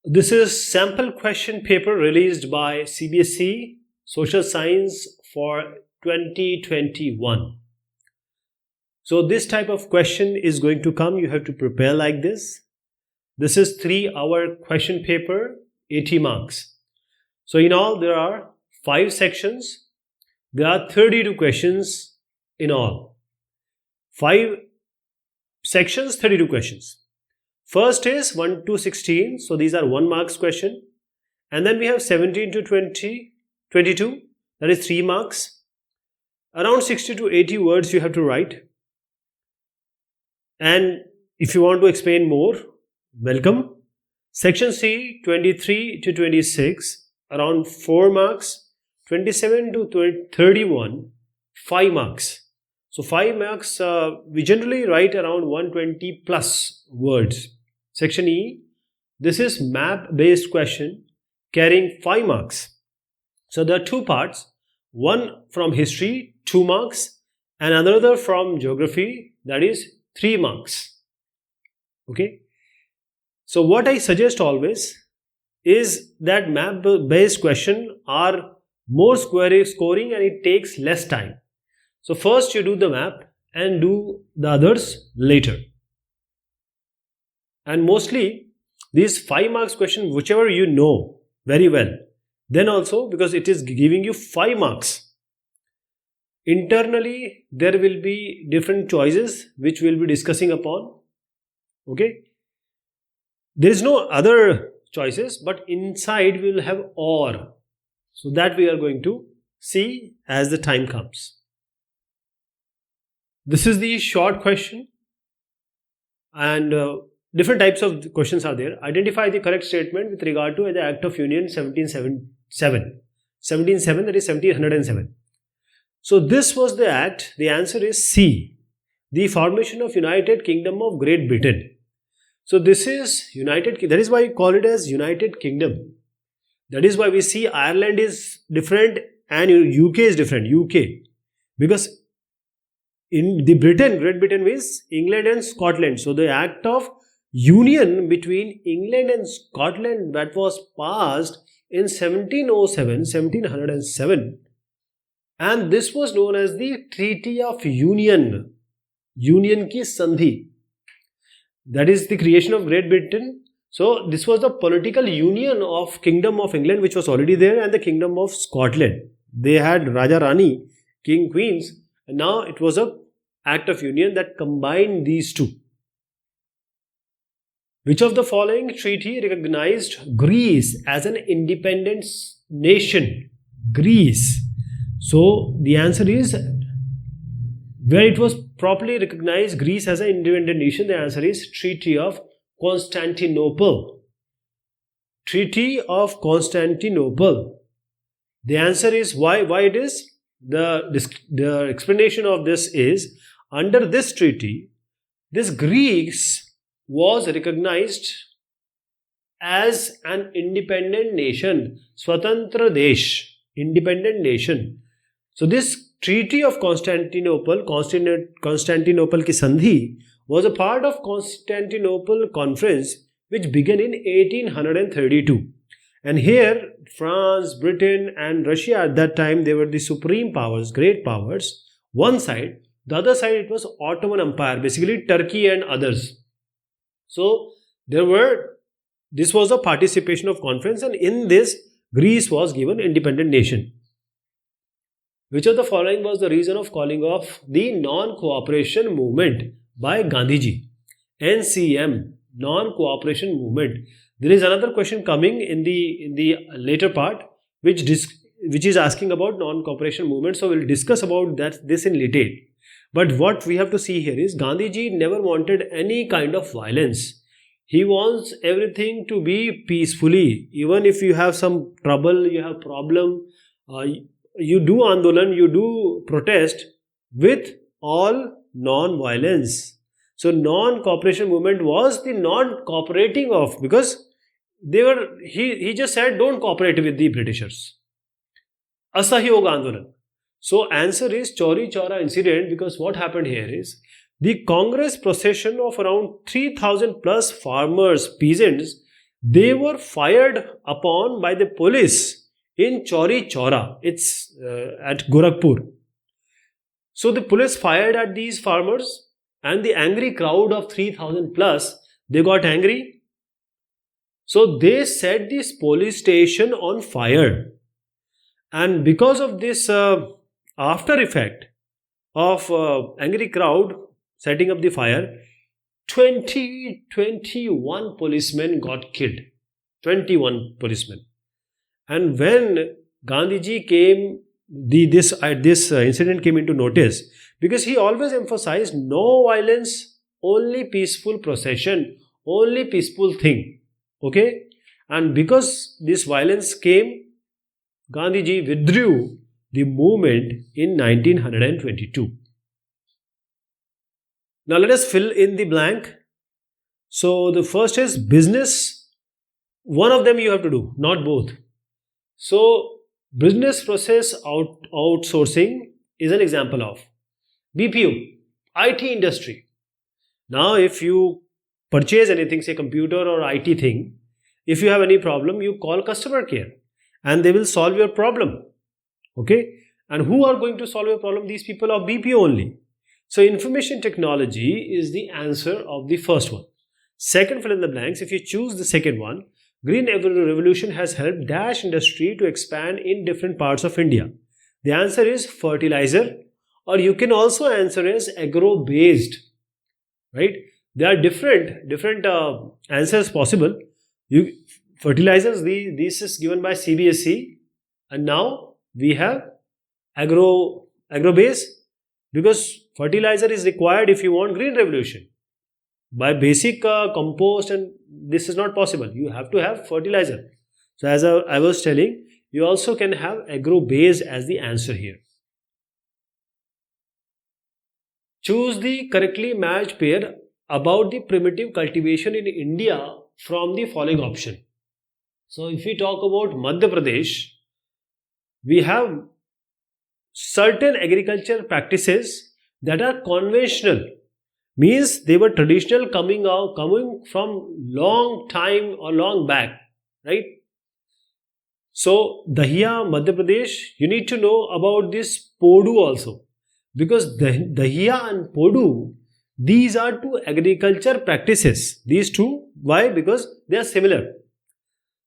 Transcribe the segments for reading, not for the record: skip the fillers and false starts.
This is sample question paper released by CBSE Social Science for 2021. So this type of question is going to come. You have to prepare like this. This is 3-hour question paper, 80 marks. So in all, there are 5 sections. There are 32 questions in all. 5 sections, 32 questions. First is 1 to 16. So these are 1 marks question. And then we have 17 to 22. That is 3 marks. Around 60 to 80 words you have to write. And if you want to explain more, welcome. Section C, 23 to 26, around 4 marks. 27 to 31, 5 marks. So 5 marks, we generally write around 120 plus words. Section E, this is map based question carrying 5 marks. So there are 2 parts, one from history, 2 marks, and another from geography, that is 3 marks. Okay. So what I suggest always is that map based question are more scoring and it takes less time. So first you do the map and do the others later. And mostly these 5 marks question, whichever you know very well, then also because it is giving you 5 marks. Internally there will be different choices which we will be discussing upon. Okay. There is no other choices, but inside we will have or. So that we are going to see as the time comes. This is the short question, and different types of questions are there. Identify the correct statement with regard to the Act of Union 1707. 1707, that is 1707. So this was the act. The answer is C. The formation of United Kingdom of Great Britain. So this is United, that is why we call it as United Kingdom. That is why we see Ireland is different and UK is different. UK. Because in the Great Britain means England and Scotland. So the act of union between England and Scotland that was passed in 1707. And this was known as the Treaty of Union. Union ki sandhi. That is the creation of Great Britain. So this was the political union of Kingdom of England, which was already there, and the Kingdom of Scotland. They had Raja Rani, King, Queens, and now it was a act of union that combined these two. Which of the following treaty recognized Greece as an independent nation? Greece. So the answer is, where it was properly recognized Greece as an independent nation, the answer is Treaty of Constantinople. Treaty of Constantinople. The answer is why it is. The explanation of this is, under this treaty, this Greece was recognized as an independent nation, Swatantra Desh, independent nation. So this Treaty of Constantinople ki Sandhi, was a part of Constantinople Conference which began in 1832. And here France, Britain and Russia at that time, they were the supreme powers, great powers. One side, the other side it was Ottoman Empire, basically Turkey and others. So this was a participation of conference, and in this Greece was given independent nation. Which of the following was the reason of calling off the non-cooperation movement by Gandhiji? NCM, non-cooperation movement. There is another question coming in the later part which is asking about non-cooperation movement. So we'll discuss about this in detail. But what we have to see here is Gandhiji never wanted any kind of violence. He wants everything to be peacefully. Even if you have some trouble, you have problem, you do andolan, you do protest with all non-violence. So non-cooperation movement was the non-cooperating of, because he just said don't cooperate with the Britishers. Asahयोग Andolan. So answer is Chauri Chaura incident, because what happened here is the Congress procession of around 3,000 plus farmers, peasants, They were fired upon by the police in Chauri Chaura. It's at Gorakhpur. So the police fired at these farmers, and the angry crowd of 3,000 plus, they got angry. So they set this police station on fire. And because of this after effect of angry crowd setting up the fire, 21 policemen got killed. 21 policemen. And when Gandhiji came, this incident came into notice, because he always emphasized no violence, only peaceful procession, only peaceful thing. Okay? And because this violence came, Gandhiji withdrew the movement in 1922. Now let us fill in the blank. So the first is business. One of them you have to do, not both. So business process outsourcing is an example of BPO, IT industry. Now if you purchase anything, say computer or IT thing, if you have any problem, you call customer care and they will solve your problem. Okay? And who are going to solve your problem? These people of BPO only. So information technology is the answer of the first one. Second, fill in the blanks. If you choose the second one, Green Revolution has helped dash industry to expand in different parts of India. The answer is fertilizer, or you can also answer as agro-based. Right? There are different answers possible. Fertilizers, this is given by CBSE, and now we have agro-based, because fertilizer is required if you want green revolution. By basic compost, and this is not possible. You have to have fertilizer. So as I was telling, you also can have agro-based as the answer here. Choose the correctly matched pair about the primitive cultivation in India from the following option. So if we talk about Madhya Pradesh, we have certain agriculture practices that are conventional, means they were traditional, coming from long time or long back, right? So Dahiya, Madhya Pradesh, you need to know about this Podu also, because Dahiya and Podu, these are two agriculture practices. These two, why? Because they are similar.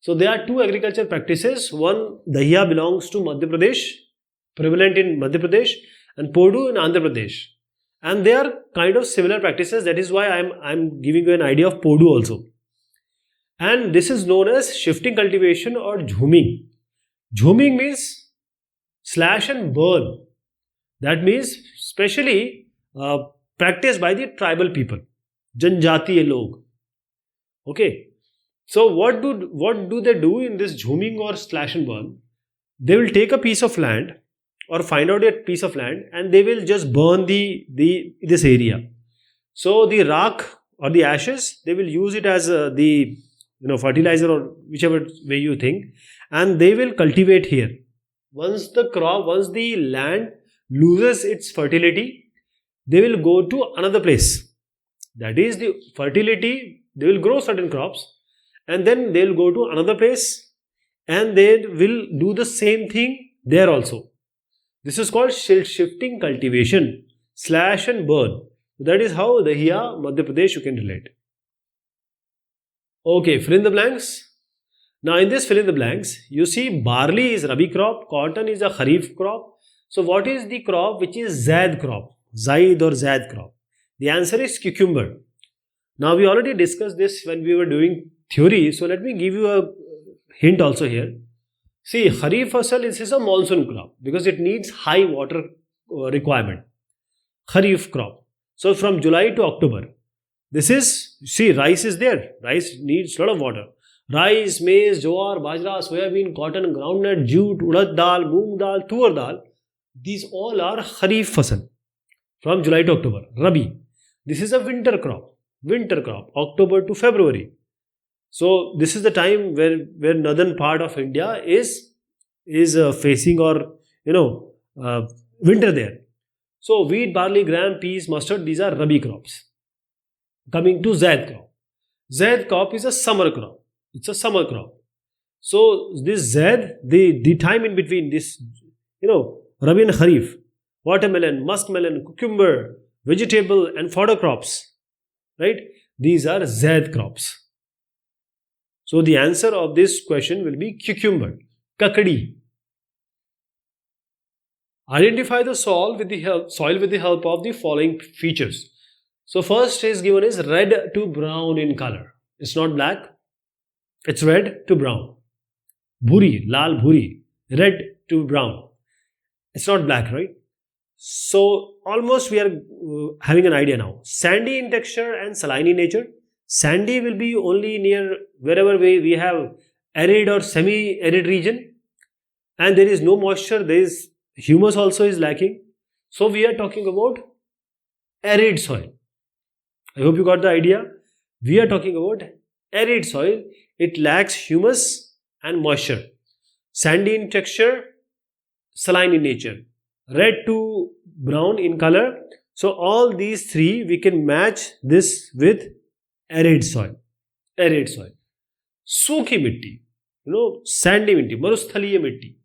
So there are two agriculture practices. One, Dahiya belongs to Madhya Pradesh, prevalent in Madhya Pradesh, and Podu in Andhra Pradesh. And they are kind of similar practices. That is why I'm giving you an idea of Podu also. And this is known as shifting cultivation or jhuming. Jhuming means slash and burn. That means specially practiced by the tribal people, Janjatiya log. Okay. So what do they do in this jhuming or slash and burn? They will take a piece of land or find out a piece of land, and they will just burn this area. So the rock or the ashes, they will use it as the fertilizer or whichever way you think, and they will cultivate here. Once the land loses its fertility, they will go to another place. That is the fertility. They will grow certain crops, and then they will go to another place, and they will do the same thing there also. This is called shifting cultivation, slash and burn. That is how Dahiya, Madhya Pradesh, you can relate. Okay, fill in the blanks. Now in this fill in the blanks, you see barley is Rabi crop, cotton is a Kharif crop. So what is the crop which is Zaid crop? Zaid or Zaid crop? The answer is cucumber. Now we already discussed this when we were doing theory. So let me give you a hint also here. See, Kharif fasal is a monsoon crop because it needs high water requirement. Kharif crop. So from July to October. This is, see, rice is there. Rice needs a lot of water. Rice, maize, jowar, bajra, soybean, cotton, groundnut, jute, urad dal, moong dal, tur dal. These all are Kharif fasal. From July to October. Rabi. This is a winter crop. Winter crop. October to February. So this is the time where northern part of India is facing or winter there. So wheat, barley, gram, peas, mustard, these are Rabi crops. Coming to Zaid crop. Zaid crop is a summer crop. It's a summer crop. So this Z, the time in between this, Rabi and Kharif, watermelon, muskmelon, cucumber, vegetable and fodder crops, right? These are Z crops. So the answer of this question will be cucumber, kakadi. Identify the soil with the help of the following features. So first is given is red to brown in color. It's not black, it's red to brown. Bhuri, lal bhuri, red to brown. It's not black, right? So almost we are having an idea now. Sandy in texture and saline in nature. Sandy will be only near wherever we have arid or semi-arid region, and there is no moisture, there is humus also is lacking. So we are talking about arid soil. I hope you got the idea. We are talking about arid soil. It lacks humus and moisture. Sandy in texture, saline in nature, red to brown in color. So all these three we can match this with arid soil. Arid soil. Sukhi mitti, sandy mitti, marusthaliya mitti.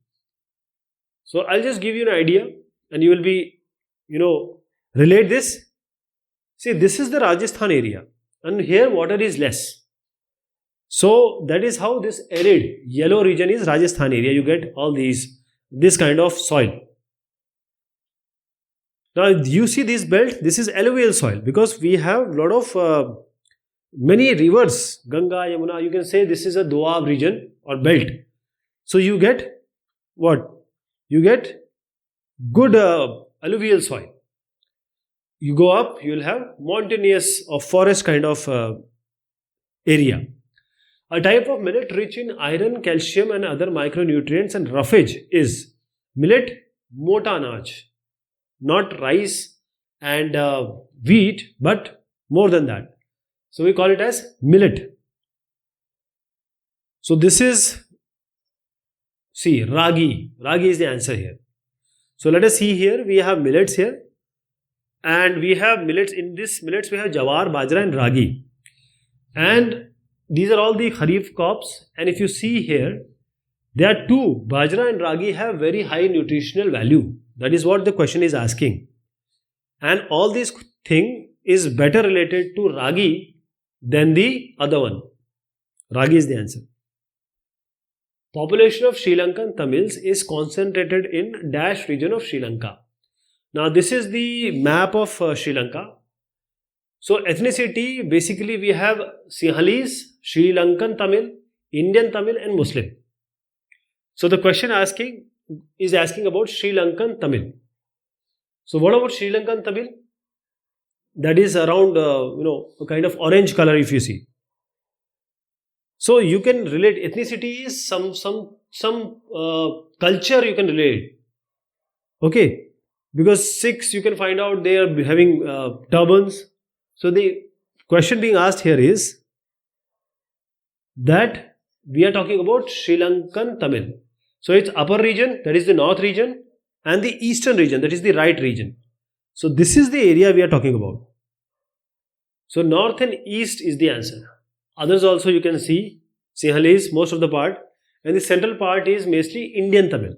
So I'll just give you an idea and you will be, relate this. See, this is the Rajasthan area and here water is less. So that is how this arid yellow region is Rajasthan area. You get all this kind of soil. Now you see this belt, this is alluvial soil because we have a lot of many rivers, Ganga, Yamuna. You can say this is a Doab region or belt. So you get what? You get good alluvial soil. You go up, you will have mountainous or forest kind of area. A type of millet rich in iron, calcium and other micronutrients and roughage is millet mota anaj. Not rice and wheat, but more than that. So we call it as millet. So this is, see, ragi. Ragi is the answer here. So let us see here, we have millets here. And we have millets, in this millets we have jawar, bajra and ragi. And these are all the kharif crops. And if you see here, there are two, bajra and ragi have very high nutritional value. That is what the question is asking. And all this thing is better related to ragi than the other one. Ragi is the answer. Population of Sri Lankan Tamils is concentrated in dash region of Sri Lanka. Now this is the map of Sri Lanka. So ethnicity, basically we have Sinhalese, Sri Lankan Tamil, Indian Tamil and Muslim. So the question is asking about Sri Lankan Tamil. So what about Sri Lankan Tamil? That is around, a kind of orange color if you see. So you can relate, ethnicity is some culture you can relate. Okay. Because Sikhs, you can find out they are having turbans. So the question being asked here is that we are talking about Sri Lankan Tamil. So it's upper region, that is the north region, and the eastern region, that is the right region. So this is the area we are talking about. So north and east is the answer. Others also you can see, Sinhalese, most of the part, and the central part is mostly Indian Tamil.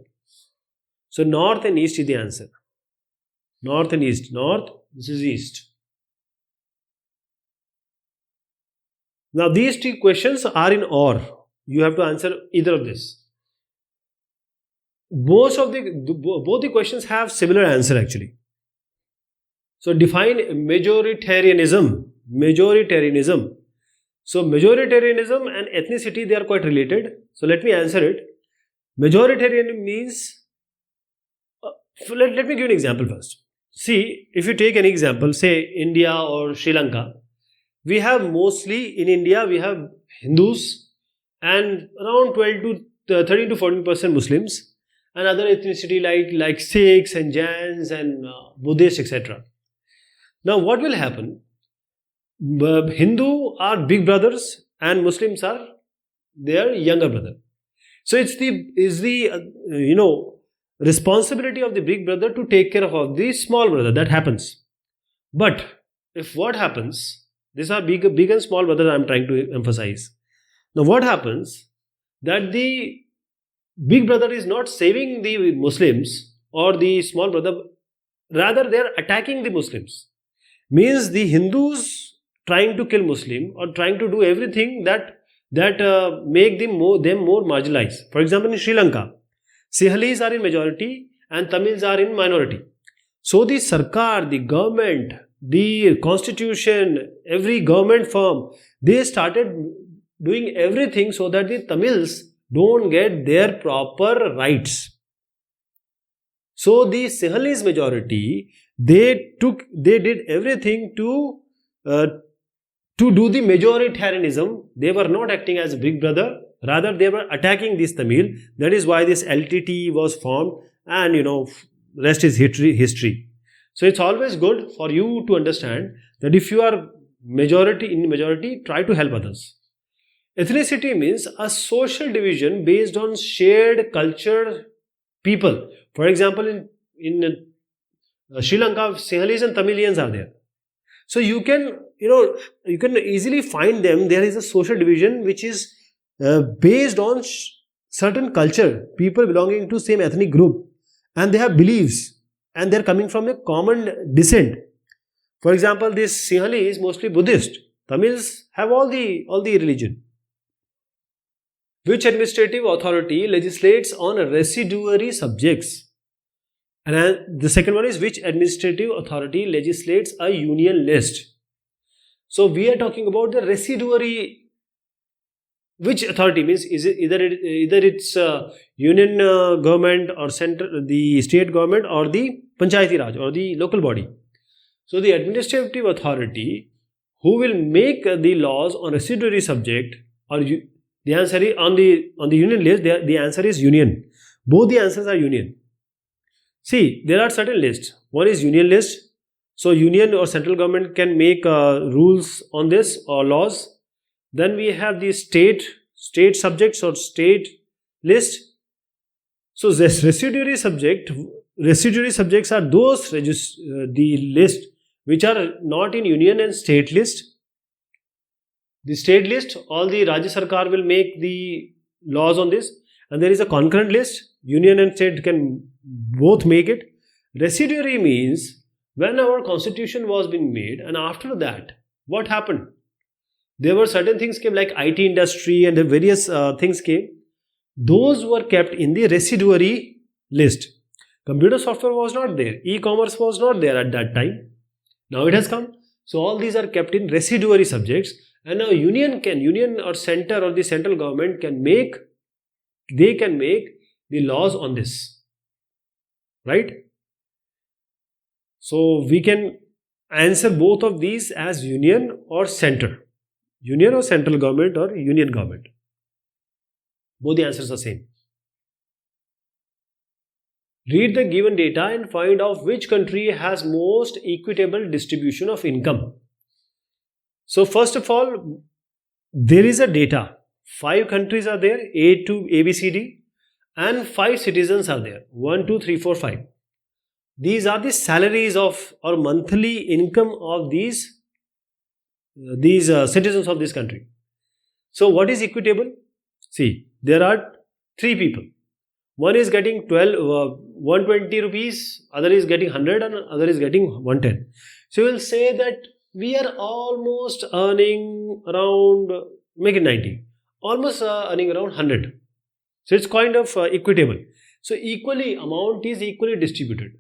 So north and east is the answer. North and east. North, this is east. Now these two questions are in OR. You have to answer either of this. Both the questions have similar answer actually. So define majoritarianism. Majoritarianism. So majoritarianism and ethnicity, they are quite related. So let me answer it. Majoritarian means, let me give an example first. See, if you take an example, say India or Sri Lanka, we have mostly in India, we have Hindus and around 13 to 14% Muslims and other ethnicity like Sikhs and Jains and Buddhists, etc. Now what will happen? Hindu are big brothers and Muslims are their younger brother. So it's the responsibility of the big brother to take care of the small brother. That happens. But if what happens, these are big and small brothers I am trying to emphasize. Now what happens that the big brother is not saving the Muslims or the small brother, rather they are attacking the Muslims. Means the Hindus trying to kill Muslim or trying to do everything that make them more marginalized. For example, in Sri Lanka, Sinhalese are in majority and Tamils are in minority. So the Sarkar, the government, the constitution, every government firm, they started doing everything so that the Tamils don't get their proper rights. So the Sinhalese majority, they did everything to do the majoritarianism. They were not acting as a big brother, rather they were attacking this Tamil. That is why this LTT was formed, and rest is history. So it's always good for you to understand that if you are majority, try to help others. Ethnicity means a social division based on shared culture, people. For example, in Sri Lanka, Sinhalese and Tamilians are there. So you can easily find them. There is a social division which is based on certain culture, people belonging to same ethnic group, and they have beliefs, and they are coming from a common descent. For example, this Sinhalese is mostly Buddhist. Tamils have all the religion. Which administrative authority legislates on residuary subjects? And the second one is which administrative authority legislates a union list? So we are talking about the residuary. Which authority means is it either it's union government or the state government or the Panchayati Raj or the local body. So the administrative authority who will make the laws on residuary subject, or the answer is on the union list. The answer is union. Both the answers are union. See, there are certain lists. One is union list. So union or central government can make rules on this or laws. Then we have the state subjects or state list. So this residuary subjects are those the list which are not in union and state list. The state list, all the Rajya Sarkar will make the laws on this, and there is a concurrent list. Union and state can both make it. Residuary means when our constitution was being made, and after that, what happened? There were certain things came like IT industry and various things came. Those were kept in the residuary list. Computer software was not there. E-commerce was not there at that time. Now it has come. So all these are kept in residuary subjects. And now union or center or the central government can make the laws on this. Right? So we can answer both of these as union or center. Union or central government or union government. Both the answers are same. Read the given data and find out which country has most equitable distribution of income. So first of all, there is a data. 5 countries are there, A to ABCD, and 5 citizens are there. 1, 2, 3, 4, 5. These are the salaries of or monthly income of these citizens of this country. So what is equitable? See, there are 3 people. One is getting 120 rupees, other is getting 100 and other is getting 110. So you will say that we are almost earning around, make it 90, almost earning around 100. So it's kind of equitable. So equally, amount is equally distributed.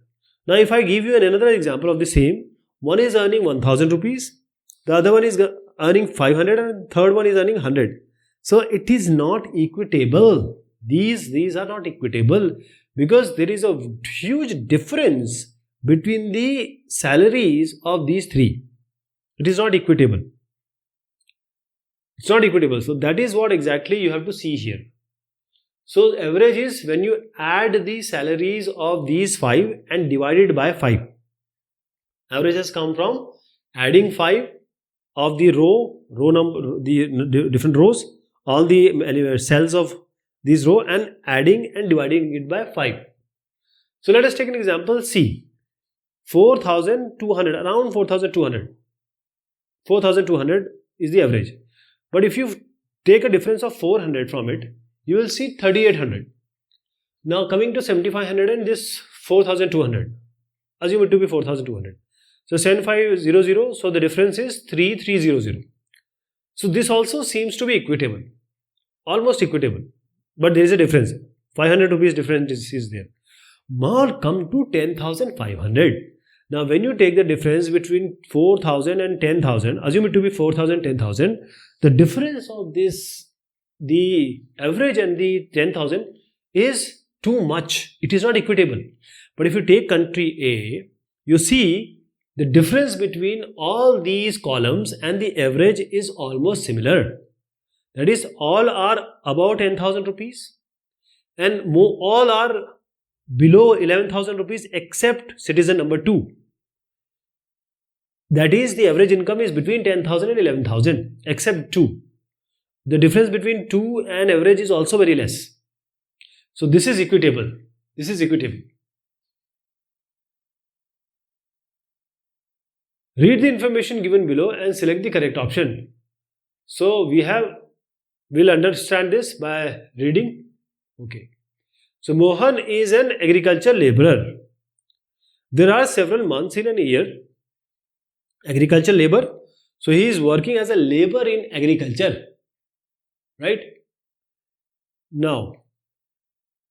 Now if I give you another example of the same, one is earning 1000 rupees, the other one is earning 500 and third one is earning 100. So it is not equitable. These are not equitable because there is a huge difference between the salaries of these 3. It is not equitable. It's not equitable. So that is what exactly you have to see here. So average is when you add the salaries of these 5 and divide it by 5. Average has come from adding 5 of the row number, the different rows, all the cells of this row and adding and dividing it by 5. So let us take an example C. 4,200, around 4,200. 4,200 is the average. But if you take a difference of 400 from it, you will see 3800. Now coming to 7500 and this 4200, assume it to be 4200. So 7500, so the difference is 3300. So this also seems to be equitable, almost equitable, but there is a difference. 500 rupees difference is there. Now come to 10,500. Now when you take the difference between 4,000 and 10,000, assume it to be 4,000, 10,000, the difference of this, the average and the 10,000 is too much. It is not equitable. But if you take country A, you see the difference between all these columns and the average is almost similar. That is, all are above 10,000 rupees and all are below 11,000 rupees except citizen number 2. That is, the average income is between 10,000 and 11,000 except 2. The difference between 2 and average is also very less. So this is equitable. This is equitable. Read the information given below and select the correct option. So we'll understand this by reading. Okay. So Mohan is an agriculture laborer. There are several months in a year. Agriculture labor. So he is working as a labor in agriculture. Right? Now,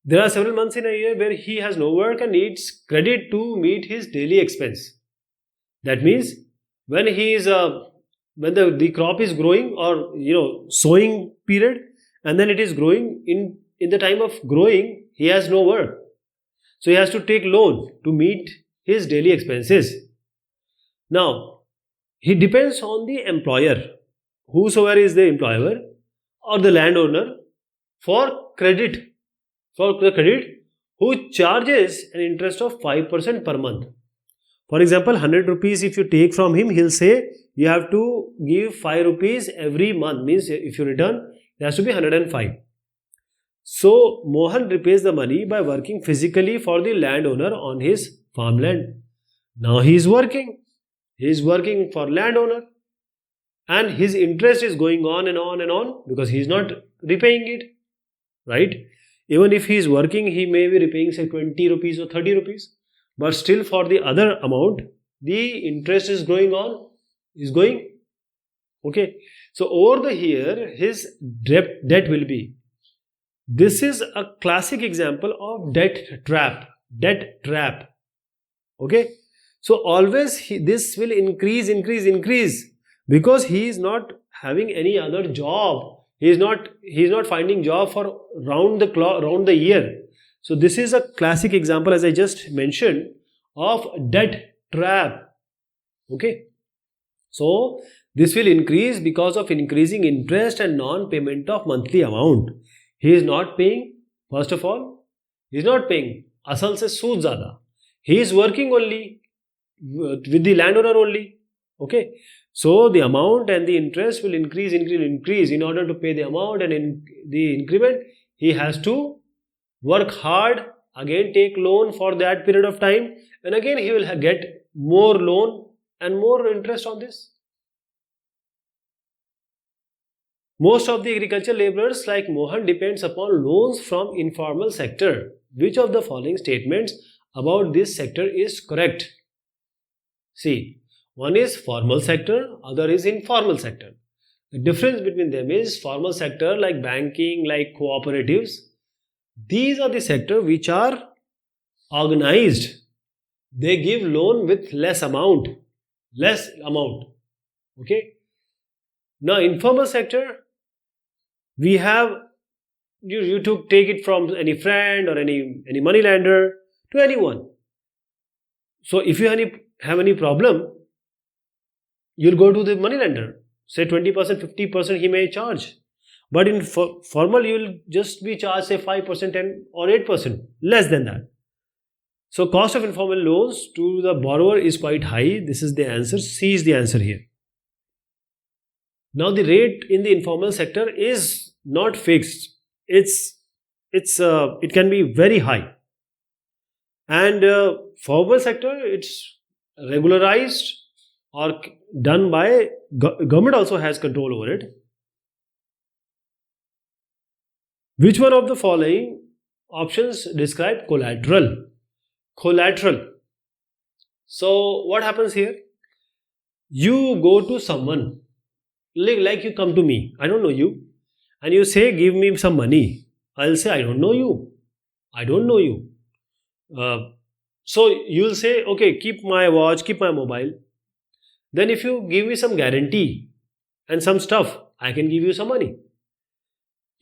there are several months in a year where he has no work and needs credit to meet his daily expense. That means when he is when the crop is growing, or sowing period, and then it is growing, in the time of growing he has no work, so he has to take loan to meet his daily expenses. Now he depends on the employer, whosoever is the employer or the landowner, for credit, who charges an interest of 5% per month. For example, 100 rupees if you take from him, he'll say you have to give 5 rupees every month. Means if you return, it has to be 105. So Mohan repays the money by working physically for the landowner on his farmland. Now he is working. He is working for landowner, and his interest is going on and on and on because he is not repaying it. Right? Even if he is working, he may be repaying say 20 rupees or 30 rupees. But still for the other amount, the interest is going on, is going. Okay. So over the here, his debt will be. This is a classic example of debt trap. Debt trap. Okay. So always this will increase because he is not having any other job. He is not finding job for round the year. So this is a classic example, as I just mentioned, of debt trap. Okay. So this will increase because of increasing interest and non-payment of monthly amount. He is not paying. First of all, he is not paying. Asal se sood zyada. He is working only with the landowner only. Okay. So the amount and the interest will increase. In order to pay the amount and in the increment, he has to work hard, again take loan for that period of time, and again he will get more loan and more interest on this. Most of the agriculture laborers like Mohan depends upon loans from informal sector. Which of the following statements about this sector is correct? See, one is formal sector, other is informal sector. The difference between them is formal sector like banking, like cooperatives. These are the sector which are organized. They give loan with less amount. Okay. Now informal sector, we have you to take it from any friend or any money lender to anyone. So if you have any problem, you'll go to the money lender. Say 20%, 50% he may charge. But in formal, you will just be charged say 5% or 8%, less than that. So cost of informal loans to the borrower is quite high. This is the answer. C is the answer here. Now the rate in the informal sector is not fixed. It can be very high. And formal sector, it's regularized or done by government, also has control over it. Which one of the following options describe collateral? Collateral. So what happens here? You go to someone, like you come to me, I don't know you, and you say, give me some money. I'll say, I don't know you. I don't know you. So you'll say, okay, keep my watch, keep my mobile. Then if you give me some guarantee and some stuff, I can give you some money.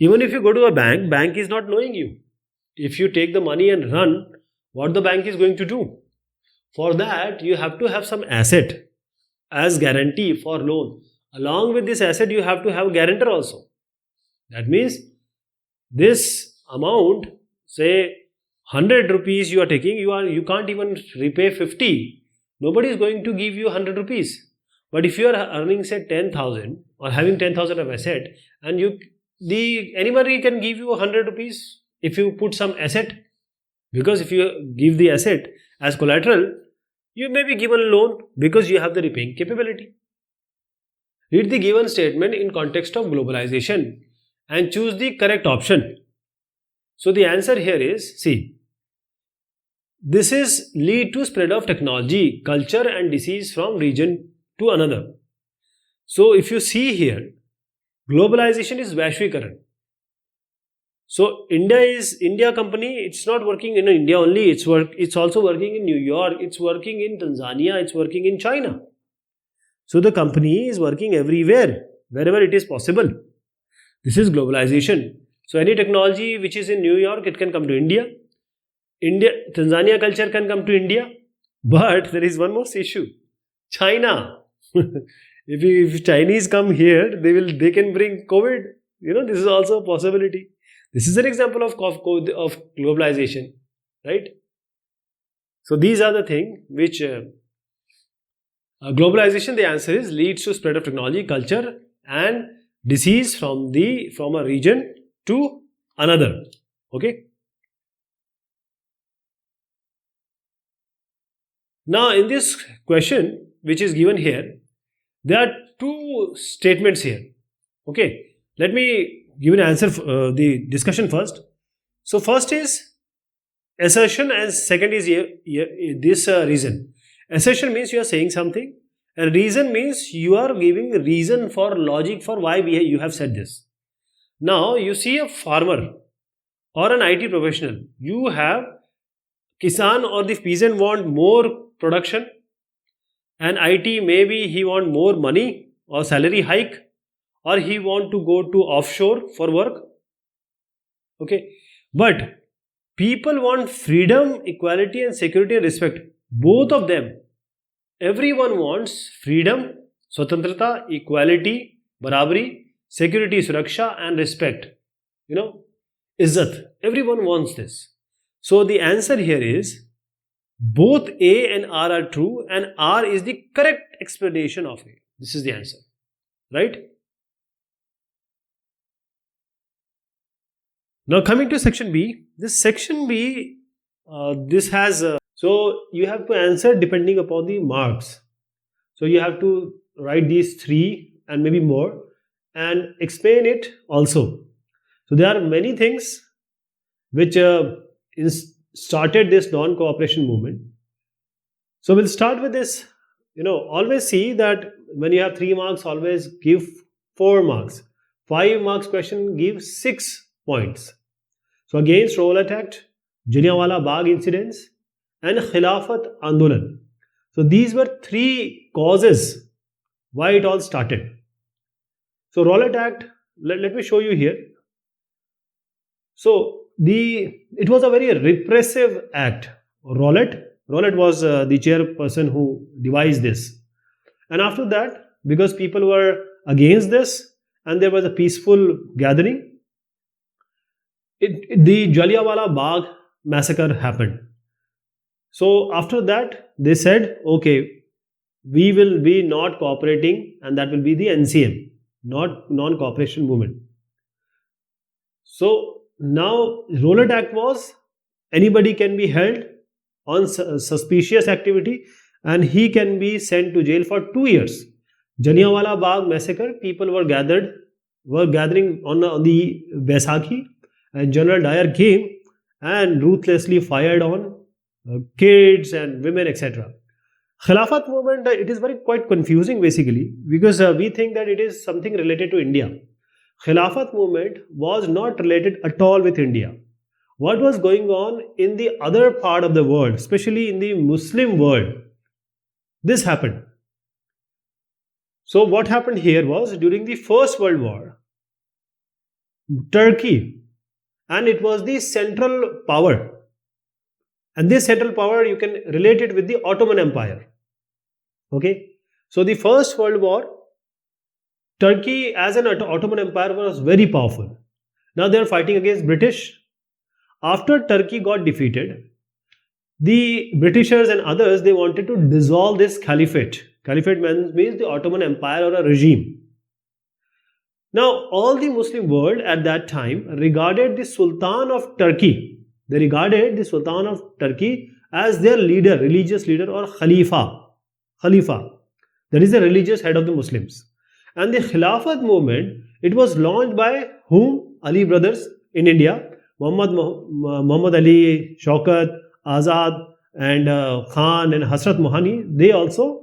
Even if you go to a bank is not knowing you. If you take the money and run, what the bank is going to do? For that, you have to have some asset as guarantee for loan. Along with this asset, you have to have guarantor also. That means this amount, say 100 rupees you are taking, you can't even repay 50. Nobody is going to give you 100 rupees. But if you are earning, say 10,000 or having 10,000 of asset, and anybody can give you 100 rupees if you put some asset. Because if you give the asset as collateral, you may be given a loan because you have the repaying capability. Read the given statement in context of globalization and choose the correct option. So the answer here is C. This is lead to spread of technology, culture and disease from region to another. So if you see here, globalization is Vaishvikaran. So India company, it's not working in India only, it's also working in New York, it's working in Tanzania, it's working in China. So the company is working everywhere, wherever it is possible. This is globalization. So any technology which is in New York, it can come to India. Tanzania culture can come to India. But there is one more issue. China. If Chinese come here, they can bring COVID. This is also a possibility. This is an example of globalization, right? So these are the things which globalization, the answer is, leads to spread of technology, culture and disease from a region to another. Okay. Now in this question which is given here, there are two statements here. Okay. Let me give an answer, the discussion first. So first is assertion and second is this reason. Assertion means you are saying something, and reason means you are giving reason for logic for why you have said this. Now you see a farmer or an IT professional. You have Kisan or the peasant want more production, and IT maybe he want more money or salary hike, or he want to go to offshore for work. Okay. But people want freedom, equality and security and respect. Both of them. Everyone wants freedom, swatantrata, equality, barabari, security, suraksha and respect. Izzat. Everyone wants this. So the answer here is both A and R are true, and R is the correct explanation of A. This is the answer. Right? Now coming to section B, this section B, this has, so you have to answer depending upon the marks. So you have to write these three and maybe more and explain it also. So there are many things which started this non-cooperation movement. So we'll start with this. Always see that when you have 3 marks, always give 4 marks. 5 marks question gives 6 points. So against Rowlatt Act, Jallianwala Bagh incidents and Khilafat Andolan. So these were 3 causes why it all started. So Rowlatt Act, let me show you here. So it was a very repressive act. Rowlatt was the chairperson who devised this. And after that, because people were against this and there was a peaceful gathering, the Jallianwala Bagh massacre happened. So after that, they said, okay, we will be not cooperating, and that will be the NCM, not non-cooperation movement. So now Rowlatt Act was anybody can be held on suspicious activity and he can be sent to jail for 2 years. Jallianwala Bagh massacre, people were gathering on the Vaisakhi, and General Dyer came and ruthlessly fired on kids and women, etc. Khilafat movement, it is very quite confusing basically, because we think that it is something related to India. Khilafat movement was not related at all with India. What was going on in the other part of the world, especially in the Muslim world, this happened. So what happened here was, during the First World War, Turkey, and it was the central power, and this central power you can relate it with the Ottoman Empire. Okay, so the First World War, Turkey as an Ottoman Empire was very powerful. Now they are fighting against British. After Turkey got defeated, the Britishers and others, they wanted to dissolve this caliphate. Caliphate means the Ottoman Empire or a regime. Now all the Muslim world at that time regarded the Sultan of Turkey. They regarded the Sultan of Turkey as their leader, religious leader, or Khalifa. Khalifa. That is the religious head of the Muslims. And the Khilafat movement, it was launched by whom? Ali brothers in India. Muhammad Ali, Shaukat, Azad, and Khan and Hasrat Mohani. They also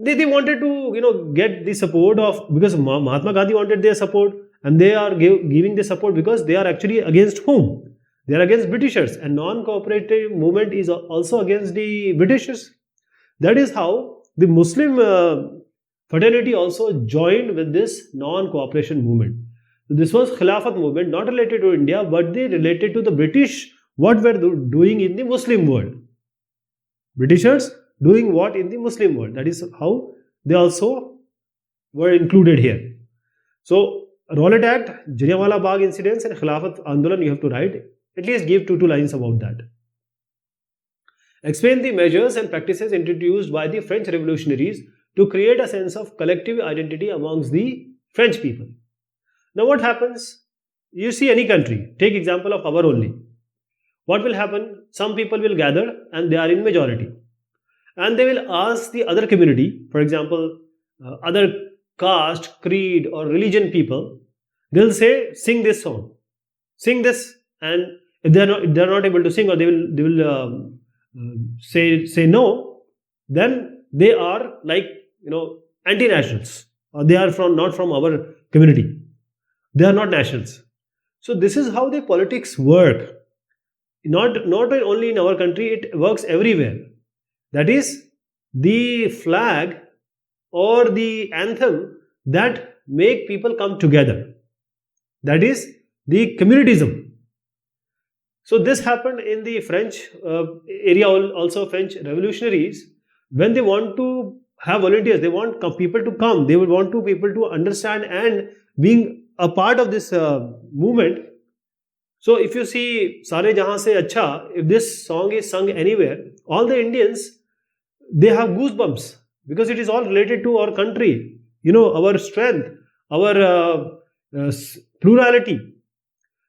they wanted to get the support of, because Mahatma Gandhi wanted their support, and they are giving the support because they are actually against whom? They are against Britishers, and non-cooperative movement is also against the Britishers. That is how the Muslim fraternity also joined with this non-cooperation movement. So this was Khilafat movement, not related to India, but they related to the British, what were doing in the Muslim world. Britishers doing what in the Muslim world. That is how they also were included here. So Rowlatt Act, Jallianwala Bagh incidents, and Khilafat Andolan, you have to write. At least give two lines about that. Explain the measures and practices introduced by the French revolutionaries to create a sense of collective identity amongst the French people. Now what happens? You see any country, take example of our only. What will happen? Some people will gather and they are in majority. And they will ask the other community, for example, other caste, creed or religion people, they'll say, sing this song, sing this, and if they're not able to sing, or they will say no, then they are like anti-nationals, or they are not from our community. They are not nationals. So this is how the politics work. Not only in our country, it works everywhere. That is the flag or the anthem that make people come together. That is the communitism. So this happened in the French area, also French revolutionaries. When they want to have volunteers, they want people to come, they would want people to understand and being a part of this movement. So if you see Sare Jahan Se Acha, if this song is sung anywhere, all the Indians, they have goosebumps, because it is all related to our country, our strength, our plurality.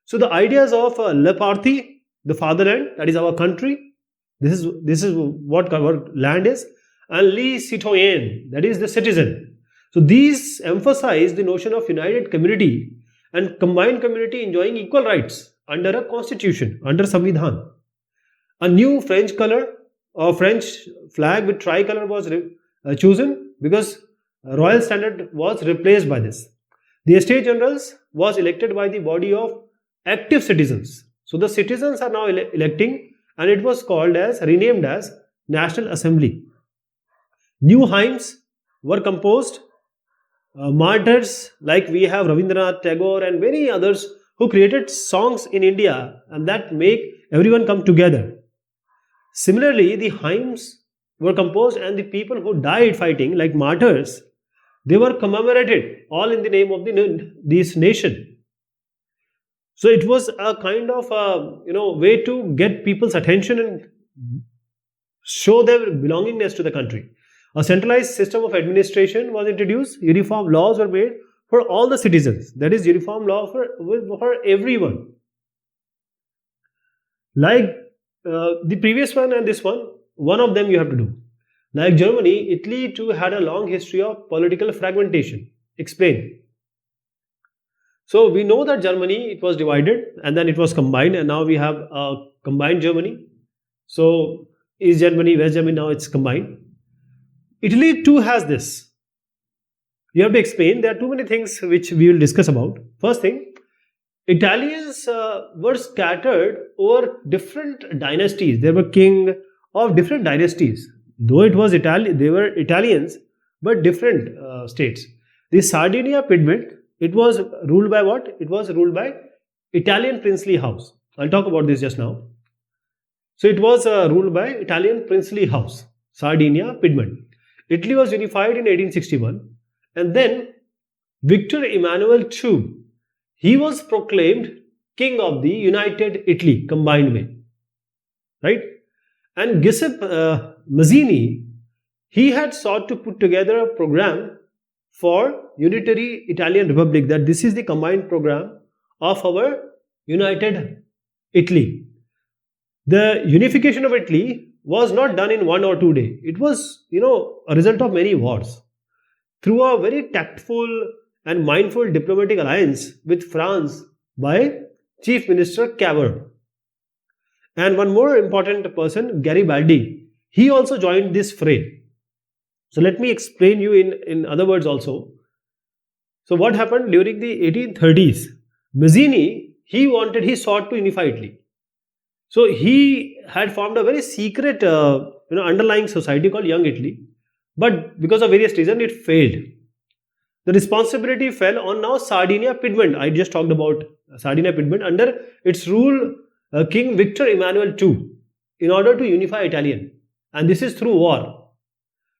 So the ideas of Le Parti, the fatherland, that is our country, this is what our land is, and Le Citoyen, that is the citizen. So these emphasize the notion of united community and combined community enjoying equal rights under a constitution, under Samvidhan. A new French color or French flag with tricolor was chosen, because royal standard was replaced by this. The Estates Generals was elected by the body of active citizens. So the citizens are now electing, and it was renamed as National Assembly. New hymns were composed. Martyrs like we have Rabindranath Tagore and many others who created songs in India, and that make everyone come together. Similarly, the hymns were composed, and the people who died fighting, like martyrs, they were commemorated, all in the name of this nation. So it was a kind of way to get people's attention and show their belongingness to the country. A centralized system of administration was introduced. Uniform laws were made for all the citizens. That is, uniform law for everyone. Like the previous one and this one of them you have to do. Like Germany, Italy too had a long history of political fragmentation. Explain. So we know that Germany, it was divided and then it was combined, and now we have a combined Germany. So East Germany, West Germany, now it's combined. Italy too has this. You have to explain. There are too many things which we will discuss about. First thing, Italians were scattered over different dynasties. They were king of different dynasties. Though it was Italy, they were Italians, but different states. The Sardinia Piedmont, it was ruled by what? It was ruled by Italian princely house. I'll talk about this just now. So it was ruled by Italian princely house, Sardinia Piedmont. Italy was unified in 1861, and then Victor Emmanuel II, he was proclaimed king of the United Italy combined way, right? And Giuseppe Mazzini, he had sought to put together a program for unitary Italian Republic, that this is the combined program of our United Italy. The unification of Italy was not done in 1 or 2 days. It was, a result of many wars. Through a very tactful and mindful diplomatic alliance with France by Chief Minister Cavour. And one more important person, Garibaldi, he also joined this fray. So let me explain you in other words also. So what happened during the 1830s? Mazzini, he sought to unify Italy. So he had formed a very secret, underlying society called Young Italy. But because of various reasons, it failed. The responsibility fell on now Sardinia Piedmont. I just talked about Sardinia Piedmont. Under its rule, King Victor Emmanuel II, in order to unify Italian. And this is through war.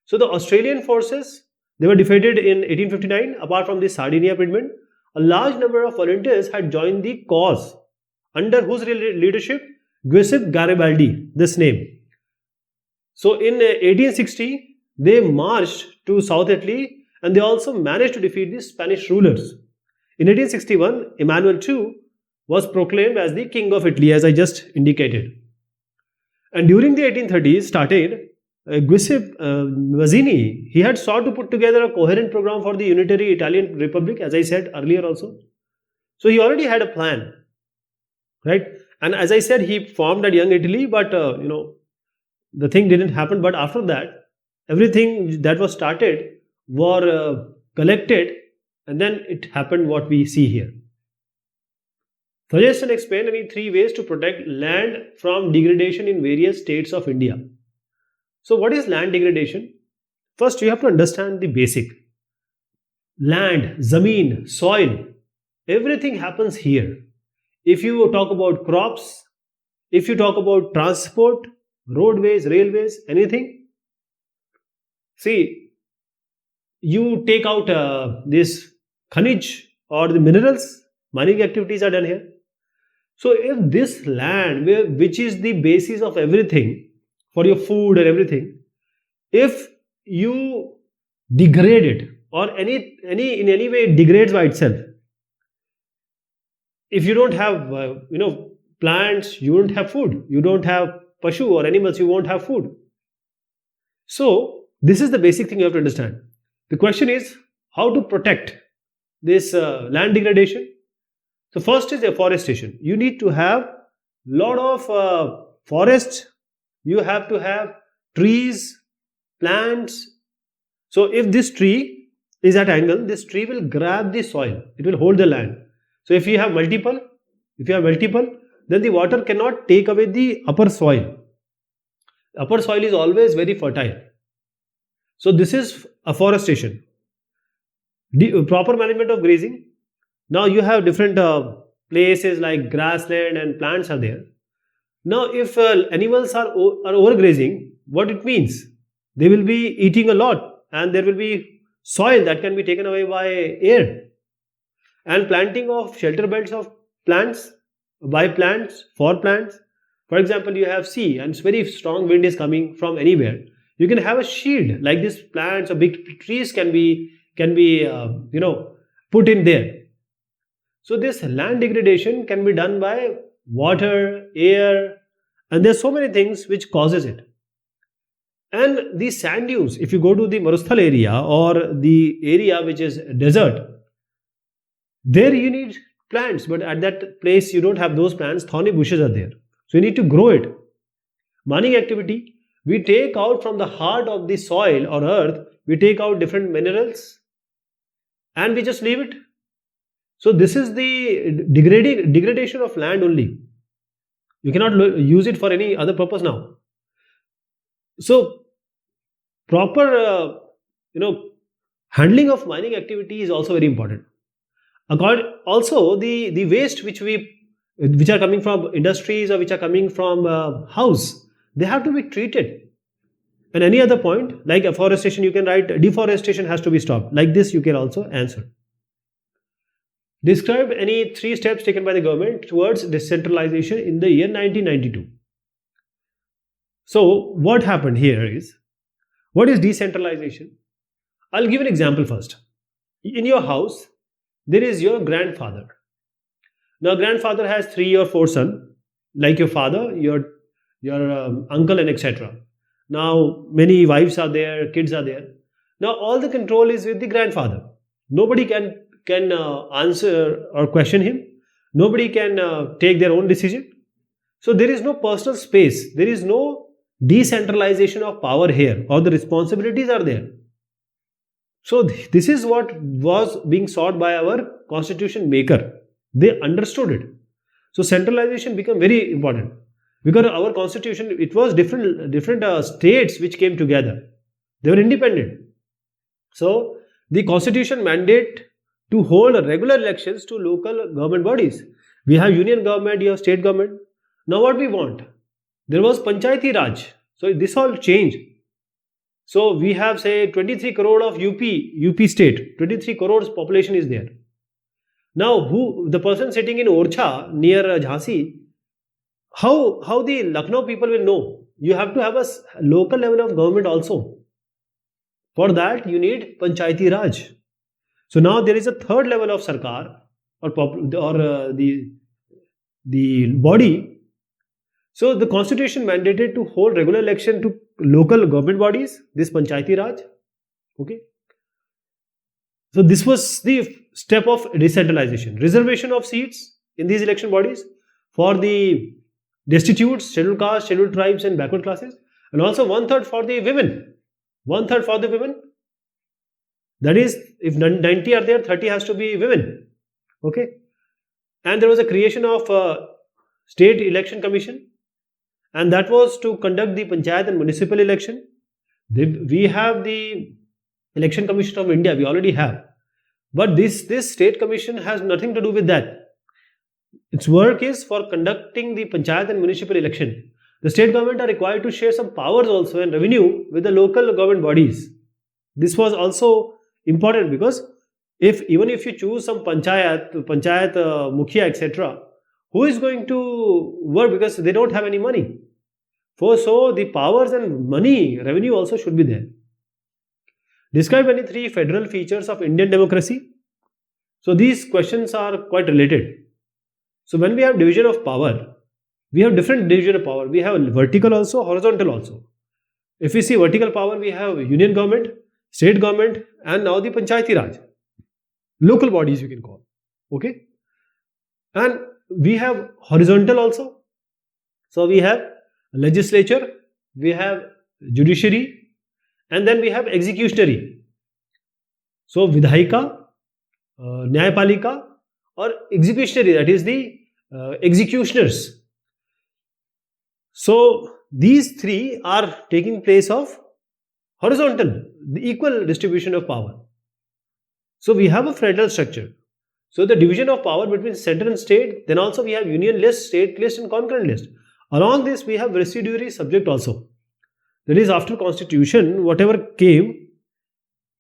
So the Australian forces, they were defeated in 1859. Apart from the Sardinia Piedmont, a large number of volunteers had joined the cause, under whose leadership? Giuseppe Garibaldi, this name. So in 1860, they marched to South Italy, and they also managed to defeat the Spanish rulers. In 1861, Emmanuel II was proclaimed as the king of Italy, as I just indicated. And during the 1830s started, Giuseppe Mazzini, he had sought to put together a coherent program for the unitary Italian Republic, as I said earlier also. So he already had a plan, right? And as I said, he formed at Young Italy, but the thing didn't happen. But after that, everything that was started were collected, and then it happened what we see here. Suggest and explain any 3 ways to protect land from degradation in various states of India. So what is land degradation? First, you have to understand the basic. Land, zameen, soil, everything happens here. If you talk about crops, if you talk about transport, roadways, railways, anything, see, you take out this khanij or the minerals, mining activities are done here. So if this land, which is the basis of everything, for your food and everything, if you degrade it, or in any way it degrades by itself, if you don't have plants, you won't have food. You don't have pashu or animals, you won't have food. So this is the basic thing you have to understand. The question is how to protect this land degradation. So first is afforestation. You need to have lot of forests. You have to have trees, plants. So if this tree is at angle, this tree will grab the soil. It will hold the land. So if you have multiple, then the water cannot take away the upper soil. Upper soil is always very fertile. So this is afforestation. Proper management of grazing. Now you have different places like grassland and plants are there. Now if animals are overgrazing, what it means? They will be eating a lot, and there will be soil that can be taken away by air. And planting of shelter belts of plants, by plants, for plants. For example, you have sea and very strong wind is coming from anywhere. You can have a shield like this. Plants or big trees can be put in there. So this land degradation can be done by water, air, and there's so many things which causes it. And the sand dunes, if you go to the Marusthal area or the area which is desert, There you need plants, but at that place you don't have those plants. Thorny bushes are there. So you need to grow it. Mining activity, we take out from the heart of the soil or earth, we take out different minerals and we just leave it. So this is the degradation of land only. You cannot use it for any other purpose now. So proper handling of mining activity is also very important. Also the waste which are coming from industries or which are coming from house, they have to be treated. And any other point like afforestation, you can write deforestation has to be stopped. Like this you can also answer. Describe any 3 steps taken by the government towards decentralization in the year 1992. So what happened here is, what is decentralization? I'll give an example first. In your house, there is your grandfather. Now grandfather has 3 or 4 sons, like your father, your uncle and etc. Now many wives are there, kids are there. Now all the control is with the grandfather. Nobody can answer or question him. Nobody can take their own decision. So there is no personal space. There is no decentralization of power here, or the responsibilities are there. So this is what was being sought by our constitution maker. They understood it. So centralization became very important, because our constitution, it was different states which came together. They were independent. So the constitution mandate to hold regular elections to local government bodies. We have union government, you have state government. Now what we want? There was Panchayati Raj. So this all changed. So we have say 23 crore of UP state. 23 crores population is there. Now the person sitting in Orchha near Jhansi, how the Lucknow people will know? You have to have a local level of government also. For that you need Panchayati Raj. So now there is a third level of Sarkar or the body. So the constitution mandated to hold regular election to local government bodies, this Panchayati Raj. Okay. So this was the step of decentralization. Reservation of seats in these election bodies for the destitutes, scheduled castes, scheduled tribes and backward classes, and also 1/3 for the women. 1/3 for the women. That is, if 90 are there, 30 has to be women. Okay. And there was a creation of state election commission, and that was to conduct the panchayat and municipal election. We have the election commission of India, we already have. But this state commission has nothing to do with that. Its work is for conducting the panchayat and municipal election. The state government are required to share some powers also and revenue with the local government bodies. This was also important, because even if you choose some panchayat mukhia etc., who is going to work, because they don't have any money. So the powers and money revenue also should be there. Describe any 3 federal features of Indian democracy. So these questions are quite related. So when we have division of power, we have different division of power. We have vertical also, horizontal also. If we see vertical power, we have union government, state government, and now the Panchayati Raj. Local bodies you can call. Okay. And we have horizontal also. So we have legislature, we have judiciary, and then we have executionary. So Vidhayika, Nyayapalika, or executionary, that is the executioners. So these 3 are taking place of horizontal, the equal distribution of power. So we have a federal structure. So the division of power between center and state, then also we have union list, state list and concurrent list. Along this we have residuary subject also. That is, after constitution, whatever came,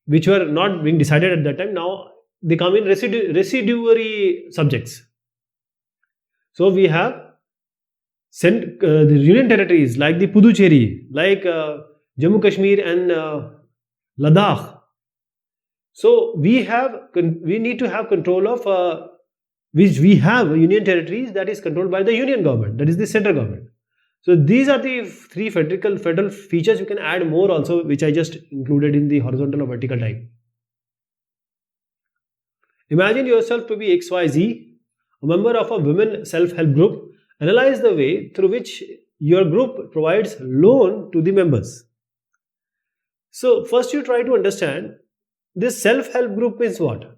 which were not being decided at that time, now they come in residuary subjects. So we have the union territories like the Puducherry, like Jammu Kashmir and Ladakh. So we need to have control of which we have union territories that is controlled by the union government, that is the central government. So these are the 3 federal features. You can add more also, which I just included in the horizontal or vertical type. Imagine yourself to be XYZ, a member of a women self-help group. Analyze the way through which your group provides loan to the members. So first you try to understand this self-help group means what?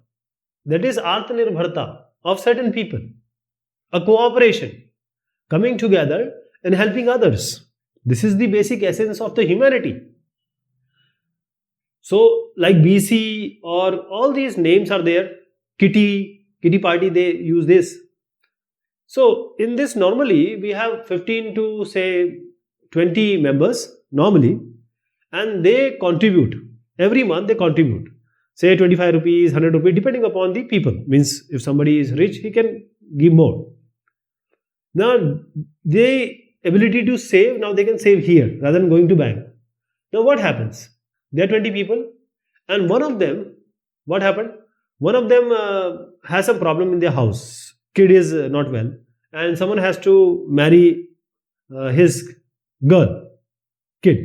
That is Atmanirbharta of certain people, a cooperation, coming together and helping others. This is the basic essence of the humanity. So like BC or all these names are there, kitty party, they use this. So in this normally we have 15 to say 20 members normally, and they contribute every month. They contribute say 25 rupees, 100 rupees, depending upon the people. Means if somebody is rich, he can give more. Now the ability to save, now they can save here rather than going to bank. Now what happens? There are 20 people, and one of them, what happened? One of them has some problem in their house. Kid is not well, and someone has to marry his girl, kid.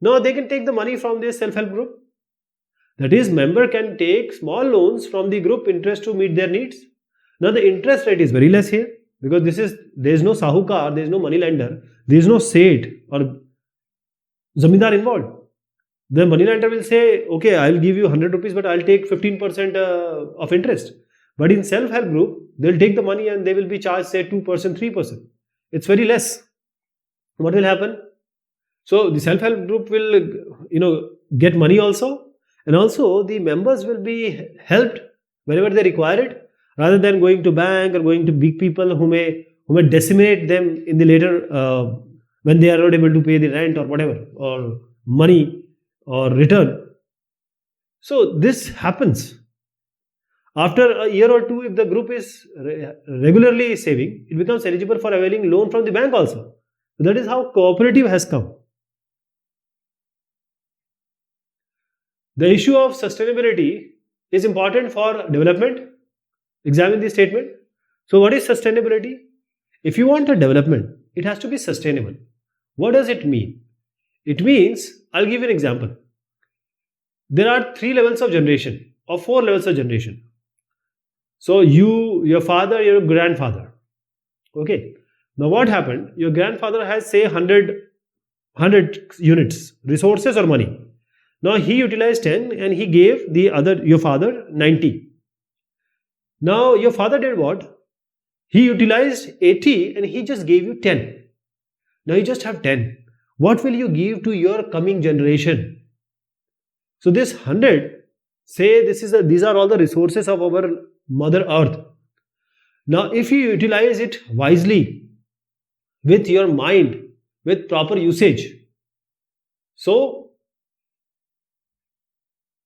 Now they can take the money from this self-help group. That is, member can take small loans from the group interest to meet their needs. Now the interest rate is very less here, because there is no sahukar, there is no money lender, there is no Seth or zamindar involved. The money lender will say, okay, I'll give you 100 rupees, but I'll take 15% of interest. But in self-help group, they'll take the money and they will be charged say 2%, 3%. It's very less. What will happen? So the self-help group will, get money also, and also the members will be helped whenever they require it, rather than going to bank or going to big people who may decimate them in the later when they are not able to pay the rent or whatever, or money or return. So this happens. After a year or two, if the group is regularly saving, it becomes eligible for availing loan from the bank also. So that is how cooperative has come. The issue of sustainability is important for development. Examine the statement. So what is sustainability? If you want a development, it has to be sustainable. What does it mean? It means, I'll give you an example. There are 3 levels of generation or 4 levels of generation. So you, your father, your grandfather. Okay. Now what happened? Your grandfather has say 100 units, resources or money. Now he utilized 10 and he gave your father 90. Now your father did what? He utilized 80 and he just gave you 10. Now you just have 10. What will you give to your coming generation? So this 100, say these are all the resources of our Mother Earth. Now if you utilize it wisely, with your mind, with proper usage, so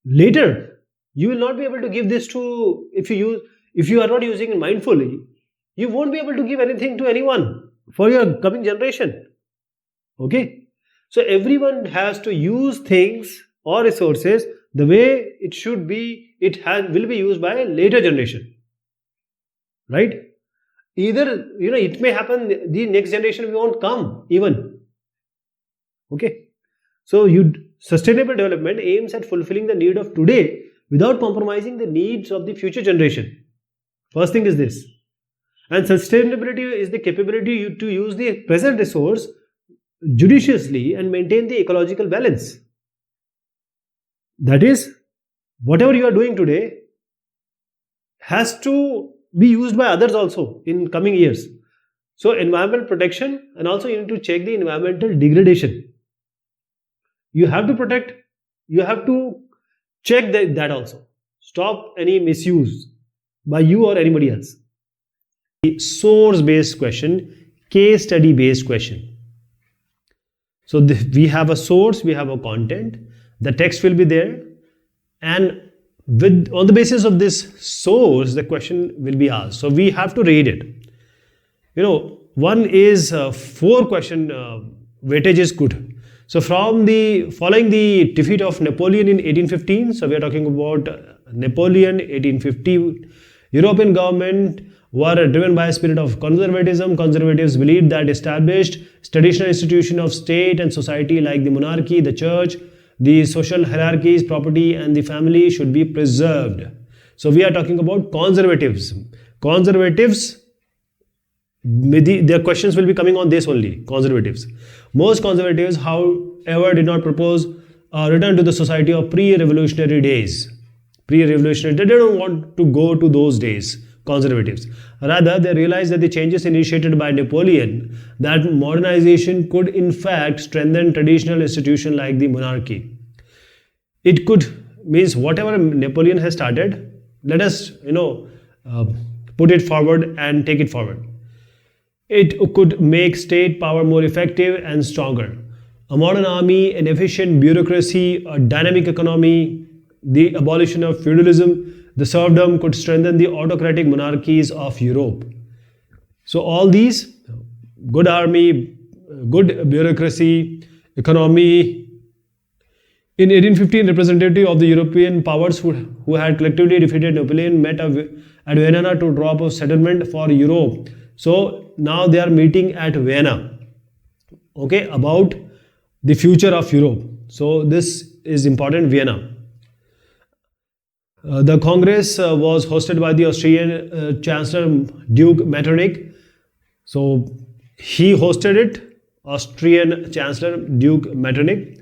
later you will not be able to give this to, if you are not using it mindfully, you won't be able to give anything to anyone for your coming generation. Okay, so everyone has to use things or resources the way it should be. Will be used by a later generation, right? Either it may happen the next generation won't come even. Okay, so sustainable development aims at fulfilling the need of today without compromising the needs of the future generation. First thing is this. And sustainability is the capability to use the present resource judiciously and maintain the ecological balance. That is, whatever you are doing today has to be used by others also in coming years. So environmental protection, and also you need to check the environmental degradation. You have to protect, you have to check that also. Stop any misuse by you or anybody else. Source based question, case study based question. So we have a source, we have a content, the text will be there, and on the basis of this source, the question will be asked. So we have to read it. One is 4 question weightage is good. So following the defeat of Napoleon in 1815, so we are talking about Napoleon 1850, European government were driven by a spirit of conservatism. Conservatives believed that established traditional institution of state and society like the monarchy, the church, the social hierarchies, property and the family should be preserved. So we are talking about conservatives. Conservatives, their questions will be coming on this only, conservatives. Most conservatives, however, did not propose a return to the society of pre-revolutionary days. Pre-revolutionary, they don't want to go to those days, conservatives. Rather, they realized that the changes initiated by Napoleon, that modernization could in fact strengthen traditional institutions like the monarchy. It could, means whatever Napoleon has started, let us, put it forward and take it forward. It could make state power more effective and stronger. A modern army, an efficient bureaucracy, a dynamic economy, the abolition of feudalism, the serfdom could strengthen the autocratic monarchies of Europe. So all these, good army, good bureaucracy, economy. In 1815, representative of the European powers who had collectively defeated Napoleon met at Vienna to draw up a settlement for Europe. So now they are meeting at Vienna, okay, about the future of Europe. So this is important, Vienna. The Congress was hosted by the Austrian Chancellor Duke Metternich. So he hosted it, Austrian Chancellor Duke Metternich.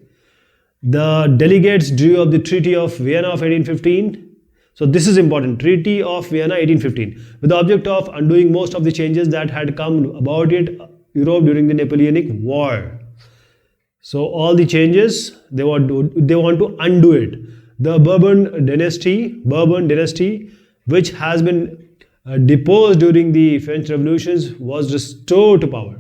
The delegates drew up the Treaty of Vienna of 1815. So this is important, Treaty of Vienna 1815, with the object of undoing most of the changes that had come about in Europe during the Napoleonic War. So all the changes, they want to undo it. The Bourbon dynasty, which has been deposed during the French revolutions, was restored to power.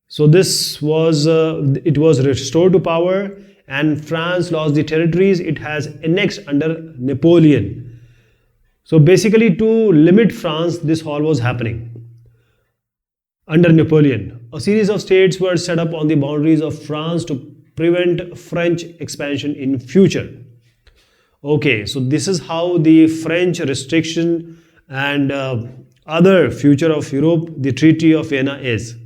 So this was, it was restored to power, and France lost the territories it has annexed under Napoleon. So basically, to limit France, this all was happening under Napoleon. A series of states were set up on the boundaries of France to prevent French expansion in future. Okay, so this is how the French restriction and other future of Europe, the Treaty of Vienna is.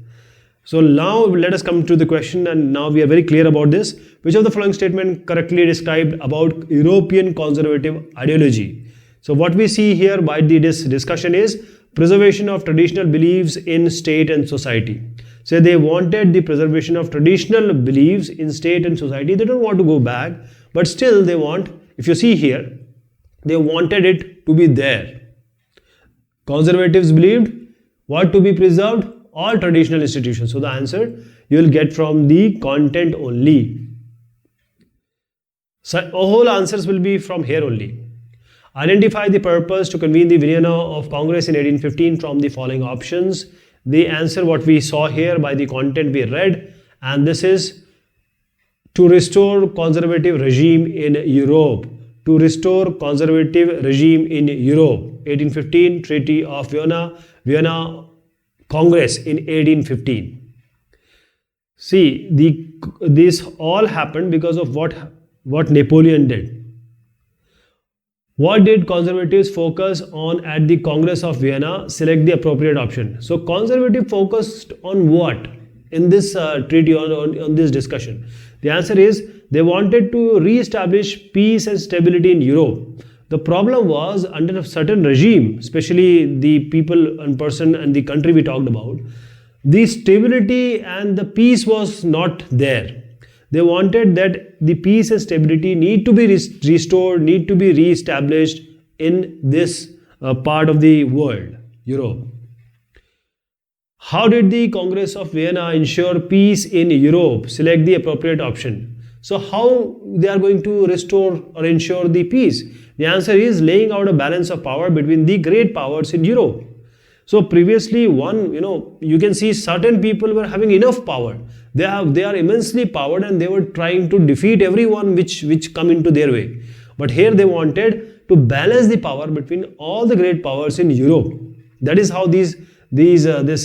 So now let us come to the question, and now we are very clear about this. Which of the following statement correctly described about European conservative ideology? So what we see here by this discussion is preservation of traditional beliefs in state and society. So they wanted the preservation of traditional beliefs in state and society. They don't want to go back, but still they want, if you see here, they wanted it to be there. Conservatives believed what to be preserved? All traditional institutions. So the answer you will get from the content only. So all answers will be from here only. Identify the purpose to convene the Vienna of Congress in 1815 from the following options. The answer what we saw here by the content we read, and this is to restore conservative regime in Europe. To restore conservative regime in Europe. 1815 Treaty of Vienna Congress in 1815. See, this all happened because of what Napoleon did. What did conservatives focus on at the Congress of Vienna? Select the appropriate option. So conservative focused on what in this treaty, on this discussion? The answer is they wanted to re-establish peace and stability in Europe. The problem was under a certain regime, especially the people and person and the country we talked about, the stability and the peace was not there. They wanted that the peace and stability need to be restored, need to be re-established in this part of the world, Europe. How did the Congress of Vienna ensure peace in Europe? Select the appropriate option. So how they are going to restore or ensure the peace? The answer is laying out a balance of power between the great powers in Europe. So previously, you can see certain people were having enough power. They are immensely powered, and they were trying to defeat everyone which come into their way. But here they wanted to balance the power between all the great powers in Europe. That is how this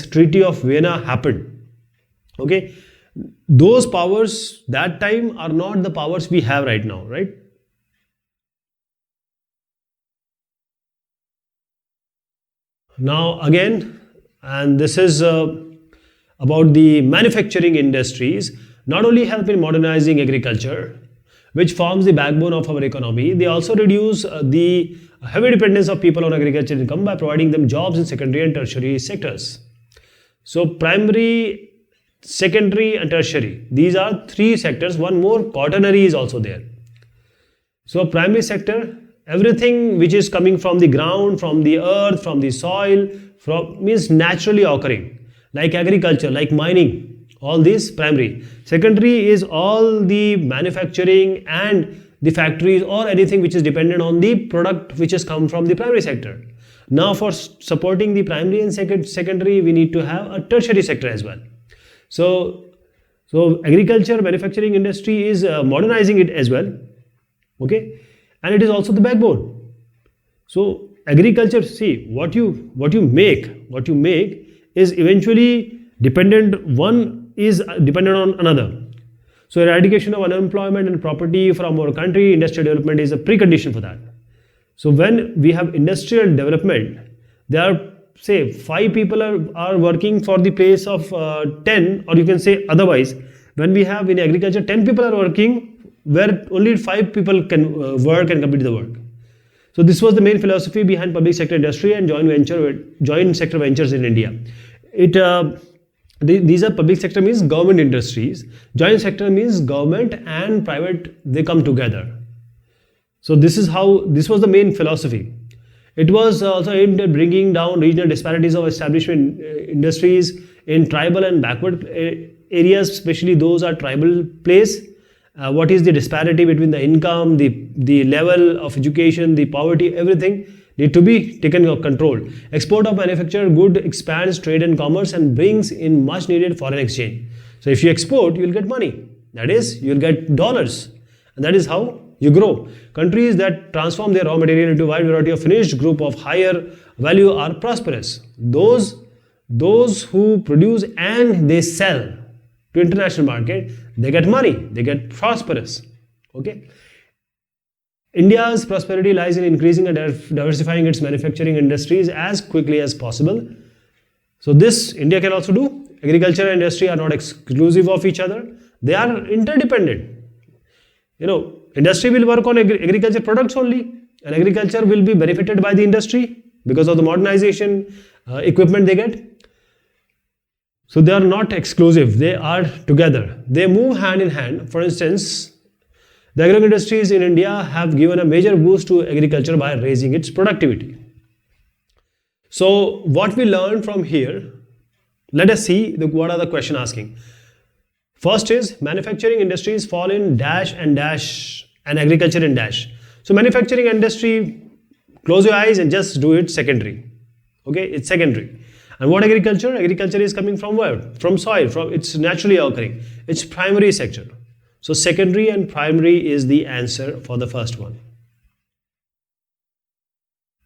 Treaty of Vienna happened. Okay, those powers that time are not the powers we have right now, right? Now again, and this is about the manufacturing industries, not only help in modernizing agriculture, which forms the backbone of our economy. They also reduce the heavy dependence of people on agricultural income by providing them jobs in secondary and tertiary sectors. So primary, secondary and tertiary, these are three sectors. One more, quaternary is also there. So primary sector, everything which is coming from the ground, from the earth, from the soil, means naturally occurring, like agriculture, like mining, all these primary. Secondary is all the manufacturing and the factories or anything which is dependent on the product which has come from the primary sector. Now for supporting the primary and secondary, we need to have a tertiary sector as well. So agriculture, manufacturing industry is modernizing it as well, okay, and it is also the backbone. So agriculture, see, what you make is eventually dependent, one is dependent on another. So eradication of unemployment and poverty from our country, industrial development is a precondition for that. So when we have industrial development, there are, say, 5 people are working for the place of 10, or you can say otherwise, when we have in agriculture 10 people are working where only 5 people can work and complete the work. So this was the main philosophy behind public sector industry and joint sector ventures in India. These are public sector means government industries. Joint sector means government and private, they come together. So this was the main philosophy. It was also aimed at bringing down regional disparities of establishment industries in tribal and backward areas, especially those are tribal place. What is the disparity between the income, the level of education, the poverty, everything need to be taken control. Export of manufactured good expands trade and commerce and brings in much needed foreign exchange. So if you export, you will get money. That is, you will get dollars. And that is how you grow. Countries that transform their raw material into a wide variety of finished group of higher value are prosperous. Those who produce and they sell to international market, they get money, they get prosperous. Okay. India's prosperity lies in increasing and diversifying its manufacturing industries as quickly as possible. So this India can also do. Agriculture and industry are not exclusive of each other. They are interdependent. Industry will work on agriculture products only, and agriculture will be benefited by the industry because of the modernization equipment they get. So they are not exclusive, they are together. They move hand in hand. For instance, the agro industries in India have given a major boost to agriculture by raising its productivity. So what we learned from here, let us see what are the question asking. First is manufacturing industries fall in dash and agriculture in dash. So manufacturing industry, close your eyes and just do it secondary. Okay, it's secondary. And what agriculture? Agriculture is coming from where? From soil, it's naturally occurring. It's primary sector. So secondary and primary is the answer for the first one.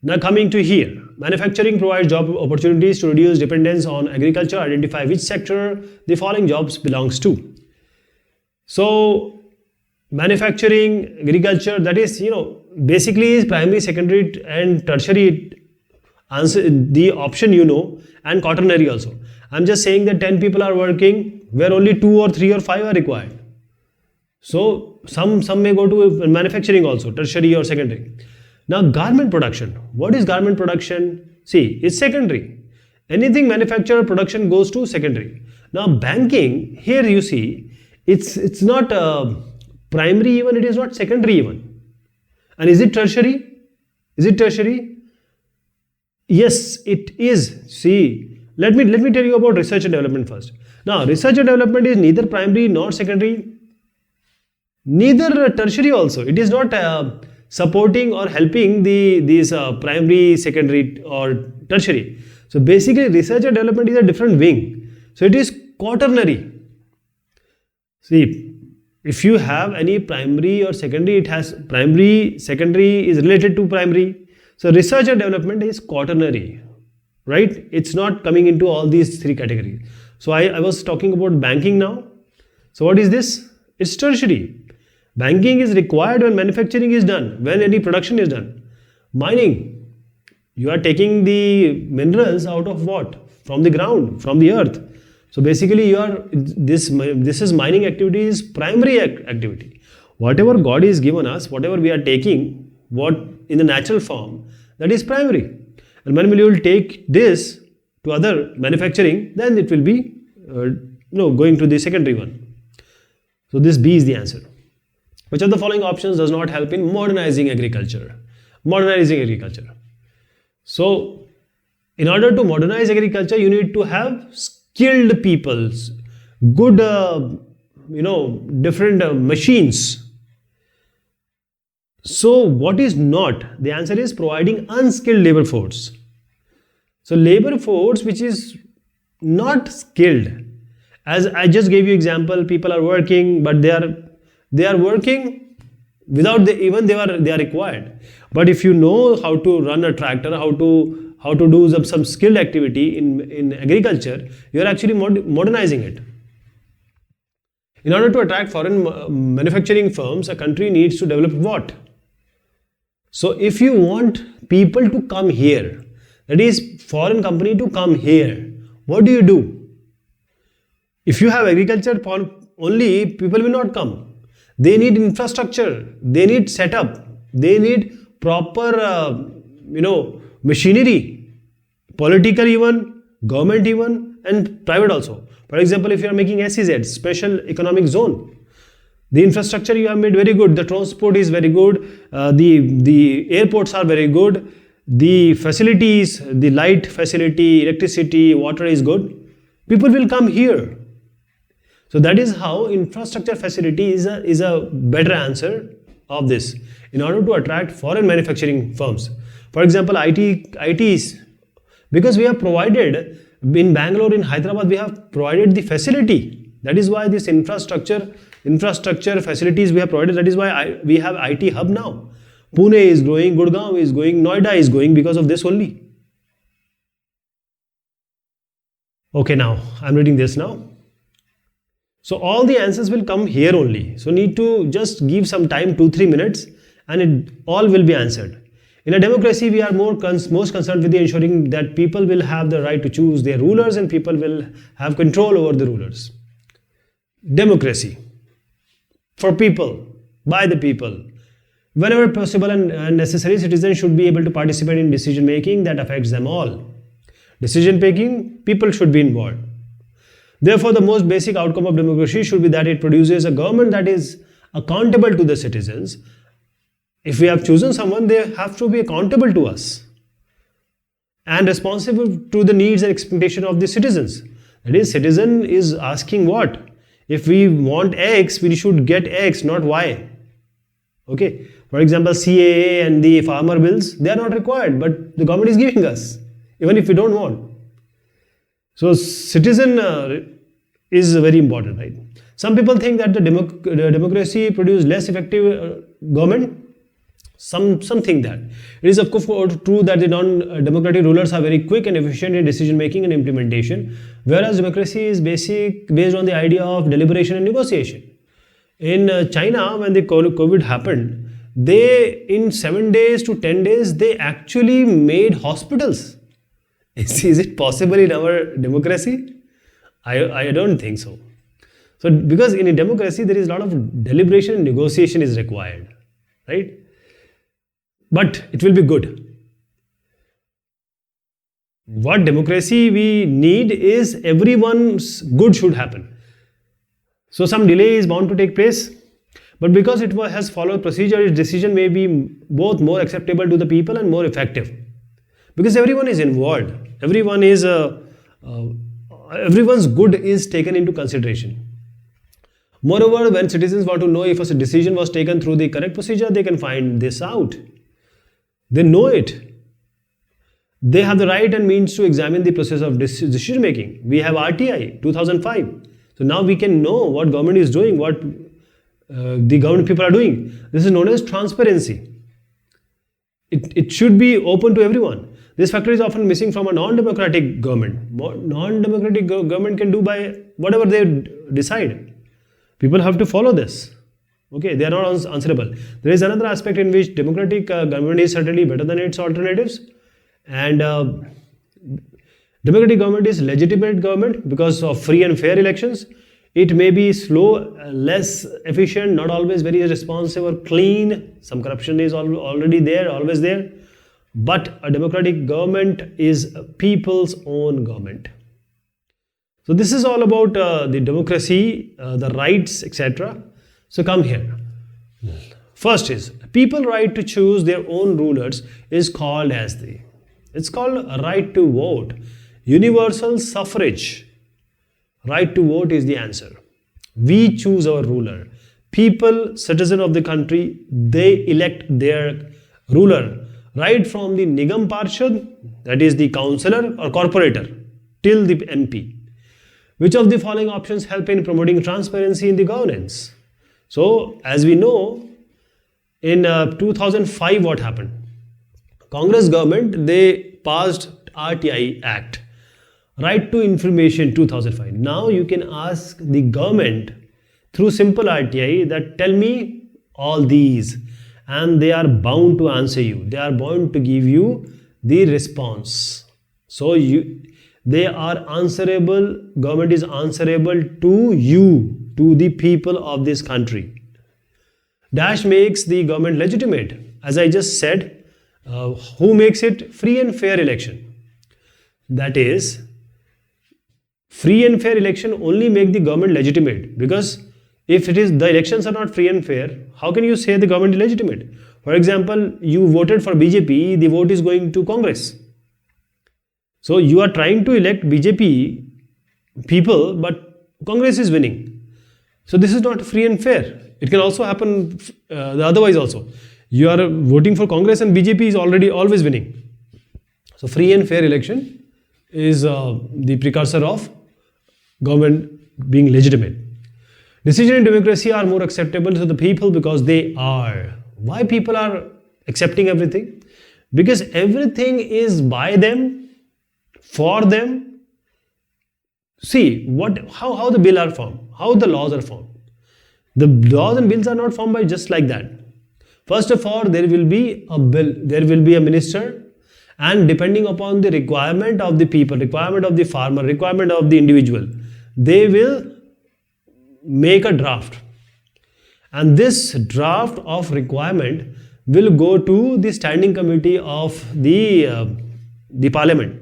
Now coming to here, manufacturing provides job opportunities to reduce dependence on agriculture. Identify which sector the following jobs belongs to. So manufacturing, agriculture, that is, basically is primary, secondary and tertiary. Answer the option and quaternary also. I'm just saying that 10 people are working where only 2 or 3 or 5 are required. So some may go to manufacturing also, tertiary or secondary. Now garment production. What is garment production? See, it's secondary. Anything manufactured production goes to secondary. Now banking, here you see, it's not primary even, it is not secondary even. And is it tertiary? Is it tertiary? Yes, it is. See, let me tell you about research and development first. Now research and development is neither primary nor secondary, neither tertiary also. It is not supporting or helping these primary, secondary or tertiary. So basically research and development is a different wing. So it is quaternary. See, if you have any primary or secondary, it has primary, secondary is related to primary. So research and development is quaternary, right? It's not coming into all these 3 categories. So I was talking about banking now. So what is this? It's tertiary. Banking is required when manufacturing is done, when any production is done. Mining, you are taking the minerals out of what? From the ground, from the earth. So basically this is mining activity is primary activity. Whatever God is given us, whatever we are taking, what in the natural form, that is primary. And when you will take this to other manufacturing, then it will be going to the secondary one. So this B is the answer. Which of the following options does not help in modernizing agriculture? Modernizing agriculture. So in order to modernize agriculture, you need to have skilled peoples, good, different machines. So what is not? The answer is providing unskilled labor force. So labor force which is not skilled. As I just gave you example, people are working, but they are working without they are required. But if you know how to run a tractor, how to do some skilled activity in agriculture, you are actually modernizing it. In order to attract foreign manufacturing firms, a country needs to develop what? So if you want people to come here, that is foreign company to come here, what do? If you have agriculture only, people will not come. They need infrastructure, they need setup, they need proper machinery, political even, government even, and private also. For example, if you are making SEZ, Special Economic Zone, the infrastructure you have made very good, the transport is very good, the airports are very good, the facilities, the light facility, electricity, water is good, people will come here. So that is how infrastructure facility is a better answer of this in order to attract foreign manufacturing firms. For example, ITs, because we have provided in Bangalore, in Hyderabad, we have provided the facility. That is why this infrastructure facilities we have provided. That is why we have IT hub now. Pune is growing, Gurgaon is going, Noida is going because of this only. Okay, now I'm reading this now. So all the answers will come here only. So need to just give some time, 2-3 minutes, and it all will be answered. In a democracy, we are most concerned with ensuring that people will have the right to choose their rulers and people will have control over the rulers. Democracy. For people, by the people. Whenever possible and necessary, citizens should be able to participate in decision making that affects them all. Decision making, people should be involved. Therefore, the most basic outcome of democracy should be that it produces a government that is accountable to the citizens. If we have chosen someone, they have to be accountable to us and responsible to the needs and expectations of the citizens. That is, citizen is asking what? If we want X, we should get X, not Y. Okay. For example, CAA and the farmer bills, they are not required, but the government is giving us, even if we don't want. So citizen is very important, right? Some people think that the democracy produces less effective government. Some think that. It is of course true that the non-democratic rulers are very quick and efficient in decision making and implementation, whereas democracy is based on the idea of deliberation and negotiation. In China, when the COVID happened, they in 7 days to 10 days, they actually made hospitals. Is it possible in our democracy? I don't think so. So because in a democracy, there is a lot of deliberation and negotiation is required, right? But it will be good. What democracy we need is everyone's good should happen. So some delay is bound to take place, but because it has followed procedure, its decision may be both more acceptable to the people and more effective. Because everyone is involved, everyone's good is taken into consideration. Moreover, when citizens want to know if a decision was taken through the correct procedure, they can find this out. They know it. They have the right and means to examine the process of decision making. We have RTI 2005. So now we can know what government is doing, what the government people are doing. This is known as transparency. It should be open to everyone. This factor is often missing from a non-democratic government. Non-democratic government can do by whatever they decide. People have to follow this. Okay, they are not answerable. There is another aspect in which democratic government is certainly better than its alternatives. And democratic government is legitimate government because of free and fair elections. It may be slow, less efficient, not always very responsive or clean. Some corruption is already there, always there. But a democratic government is people's own government. So this is all about the democracy, the rights, etc. So come here. First is people right to choose their own rulers is called as it's called a right to vote. Universal suffrage. Right to vote is the answer. We choose our ruler. People, citizen of the country, they elect their ruler. Right from the Nigam Parshad, that is the councillor or corporator, till the MP. Which of the following options help in promoting transparency in the governance? So, as we know, in 2005 what happened? Congress government, they passed RTI Act, Right to Information 2005. Now you can ask the government through simple RTI that tell me all these, and they are bound to answer you. They are bound to give you the response. So they are answerable, government is answerable to you, to the people of this country. Dash makes the government legitimate. As I just said, who makes it? Free and fair election. That is, free and fair election only make the government legitimate, because if the elections are not free and fair, how can you say the government is legitimate? For example, you voted for BJP, the vote is going to Congress. So you are trying to elect BJP people, but Congress is winning. So this is not free and fair. It can also happen the otherwise also. You are voting for Congress and BJP is always winning. So free and fair election is the precursor of government being legitimate. Decisions in democracy are more acceptable to the people because they are. Why people are accepting everything? Because everything is by them, for them. See how the bill are formed, how the laws are formed. The laws and bills are not formed by just like that. First of all, there will be a bill, there will be a minister, and depending upon the requirement of the people, requirement of the farmer, requirement of the individual, they will make a draft. And this draft of requirement will go to the standing committee of the parliament.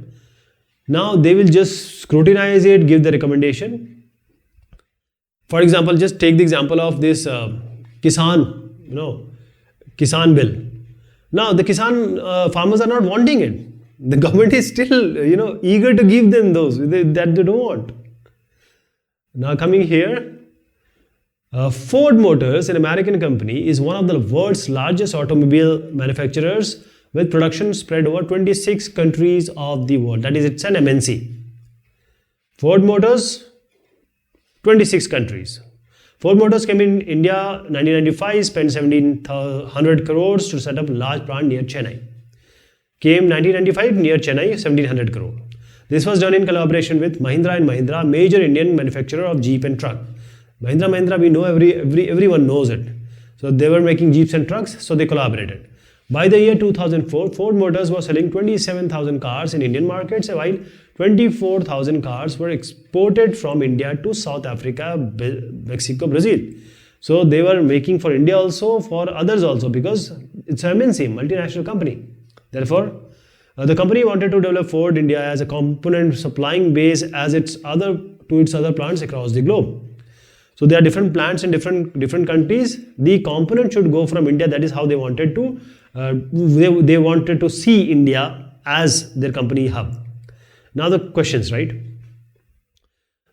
Now they will just scrutinize it, give the recommendation. For example, just take the example of this Kisan bill. Now the Kisan farmers are not wanting it. The government is still, eager to give them those that they don't want. Now coming here, Ford Motors, an American company, is one of the world's largest automobile manufacturers with production spread over 26 countries of the world. That is, it's an MNC. Ford Motors, 26 countries. Ford Motors came in India 1995, spent 1700 crores to set up a large plant near Chennai. Came 1995 near Chennai, 1700 crore. This was done in collaboration with Mahindra and Mahindra, major Indian manufacturer of Jeep and truck. Mahindra, we know everyone knows it. So they were making Jeeps and trucks, so they collaborated. By the year 2004, Ford Motors was selling 27,000 cars in Indian markets, while 24,000 cars were exported from India to South Africa, Mexico, Brazil. So they were making for India also, for others also, because it's an MNC, multinational company. Therefore, the company wanted to develop Ford India as a component supplying base to its other plants across the globe. So there are different plants in different countries. The component should go from India. That is how they wanted to. They wanted to see India as their company hub. Now the questions, right?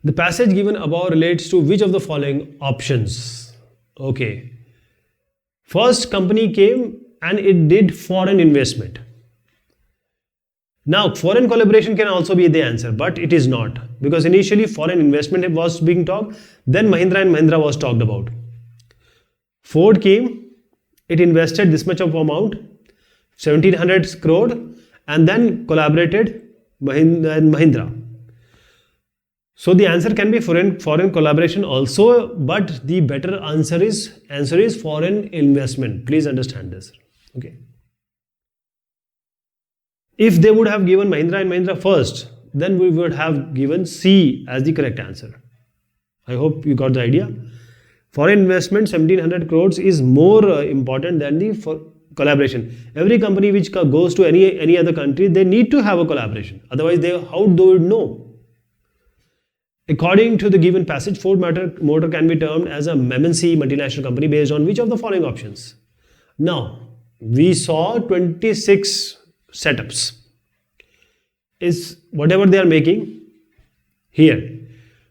The passage given above relates to which of the following options? Okay. First, company came and it did foreign investment. Now, foreign collaboration can also be the answer, but it is not, because initially foreign investment was being talked, then Mahindra and Mahindra was talked about. Ford came, it invested this much of amount, 1700 crore, and then collaborated Mahindra and Mahindra. So the answer can be foreign collaboration also, but the better answer is foreign investment. Please understand this. Okay. If they would have given Mahindra and Mahindra first, then we would have given C as the correct answer. I hope you got the idea. Foreign investment 1700 crores is more important than the collaboration. Every company which goes to any other country, they need to have a collaboration. Otherwise, how do they know? According to the given passage, Ford Motor can be termed as a MNC multinational company based on which of the following options? Now, we saw 26 setups. Is whatever they are making here.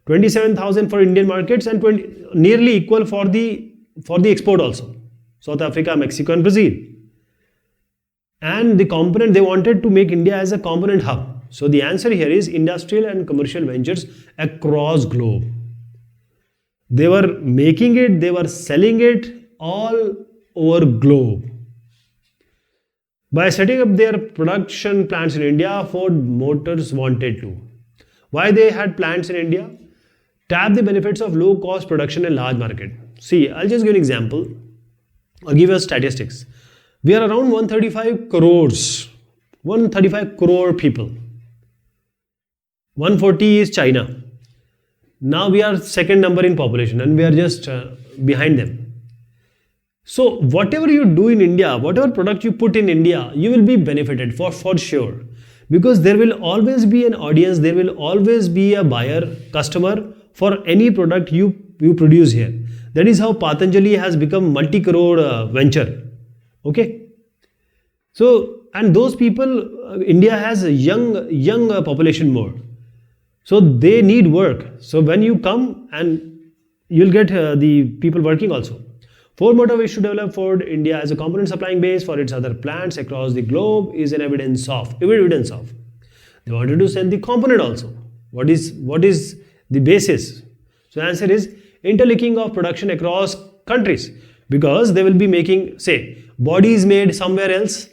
27,000 for Indian markets and nearly equal for the export also. South Africa, Mexico and Brazil. And the component, they wanted to make India as a component hub. So the answer here is industrial and commercial ventures across globe. They were making it, they were selling it all over globe. By setting up their production plants in India, Ford Motors wanted to. Why they had plants in India? Tap the benefits of low cost production in large market. See, I'll just give an example or give you statistics. We are around 135 crores, 135 crore people. 140 is China. Now we are second number in population and we are just behind them. So whatever you do in India, whatever product you put in India, you will be benefited for sure. Because there will always be an audience, there will always be a buyer, customer for any product you produce here. That is how Patanjali has become multi-crore venture. Okay. So, and those people, India has a young population more. So they need work. So when you come and you'll get the people working also. Ford Motor wish to develop Ford India as a component supplying base for its other plants across the globe is an evidence of. They wanted to sell the component also. What is the basis? So the answer is interlinking of production across countries, because they will be making, say, bodies made somewhere else,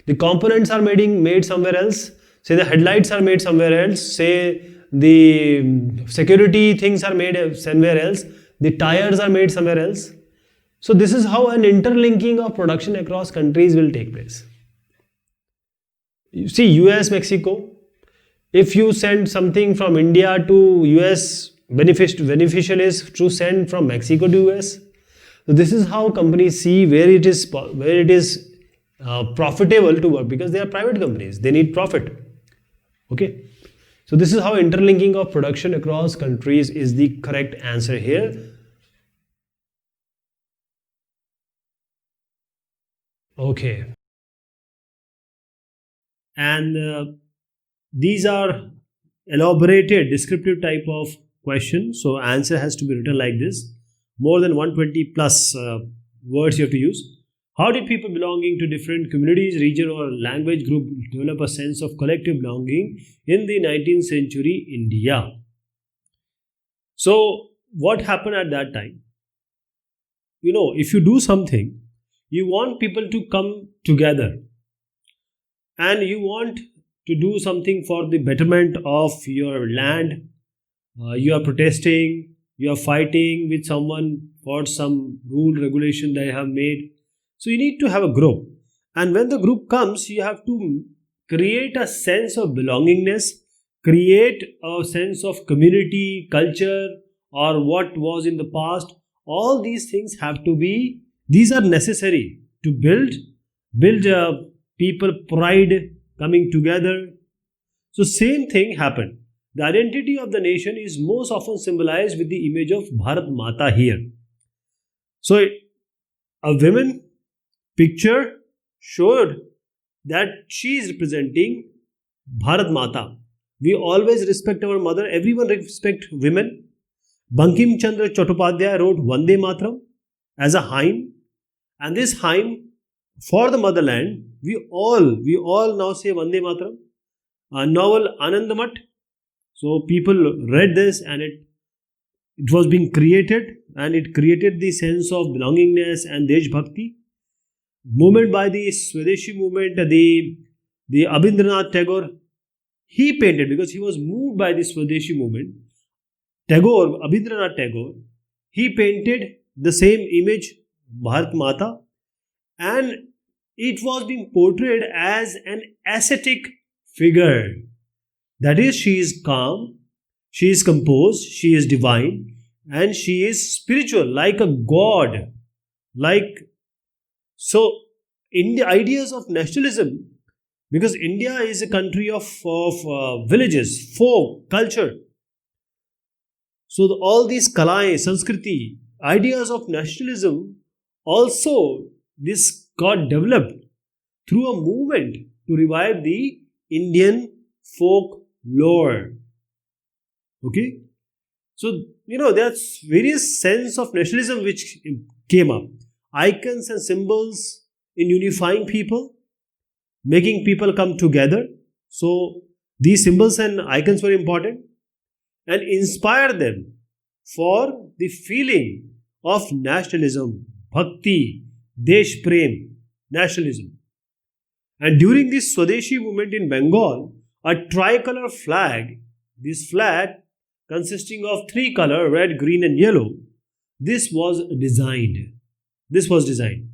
the components are made somewhere else, say the headlights are made somewhere else, say the security things are made somewhere else, the tires are made somewhere else. So this is how an interlinking of production across countries will take place. You see, US, Mexico, if you send something from India to US, beneficial is to send from Mexico to US. So this is how companies see where it is profitable to work, because they are private companies, they need profit. Okay. So this is how interlinking of production across countries is the correct answer here. Okay. And these are elaborated descriptive type of questions. So answer has to be written like this. More than 120 plus words you have to use. How did people belonging to different communities, region or language group develop a sense of collective belonging in the 19th century India? So what happened at that time? You know, if you do something, you want people to come together and you want to do something for the betterment of your land. You are protesting, you are fighting with someone for some rule, regulation they have made. So you need to have a group. And when the group comes, you have to create a sense of belongingness, create a sense of community, culture, or what was in the past. All these things have to be, these are necessary to build people pride coming together. So same thing happened. The identity of the nation is most often symbolized with the image of Bharat Mata here. So a woman picture showed that she is representing Bharat Mata. We always respect our mother. Everyone respect women. Bankim Chandra Chattopadhyay wrote Vande Mataram as a hymn. And this hymn for the motherland, we all now say Vande Mataram. A novel Anandamath. So people read this and it was being created, and it created the sense of belongingness and Desh Bhakti. Movement by the Swadeshi movement, the Abhindranath Tagore, he painted because he was moved by the Swadeshi movement. Abhindranath Tagore, he painted the same image, Bharat Mata, and it was being portrayed as an ascetic figure. That is, she is calm, she is composed, she is divine, and she is spiritual, like a god. Like, so, in the ideas of nationalism, because India is a country of villages, folk, culture. So, all these Kalai, Sanskriti, ideas of nationalism also this got developed through a movement to revive the Indian folk lore. Okay, so there's various sense of nationalism which came up, icons and symbols in unifying people, making people come together. So these symbols and icons were important and inspire them for the feeling of nationalism, bhakti, desh prem, nationalism. And during this Swadeshi movement in Bengal, a tricolor flag, this flag consisting of three colors, red, green and yellow, this was designed. This was designed.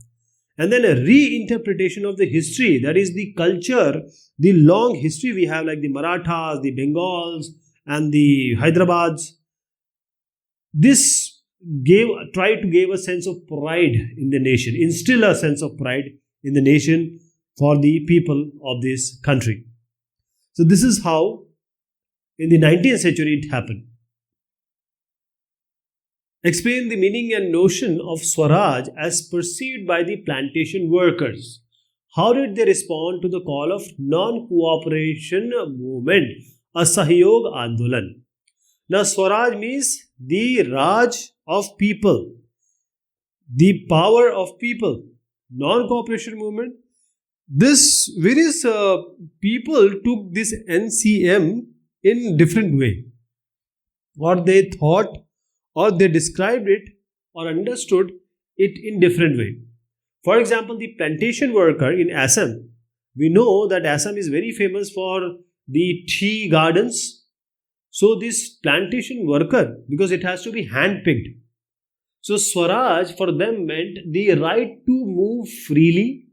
And then a reinterpretation of the history, that is the culture, the long history we have, like the Marathas, the Bengals and the Hyderabad's. This tried to give a sense of pride in the nation, instill a sense of pride in the nation for the people of this country. So this is how in the 19th century it happened. Explain the meaning and notion of Swaraj as perceived by the plantation workers. How did they respond to the call of non-cooperation movement, Asahayog Andolan? Now Swaraj means the Raj of people, the power of people, non-cooperation movement. This various people took this NCM in different way, or they thought, or they described it or understood it in different way. For example, the plantation worker in Assam, we know that Assam is very famous for the tea gardens. So this plantation worker, because it has to be hand-picked. So Swaraj for them meant the right to move freely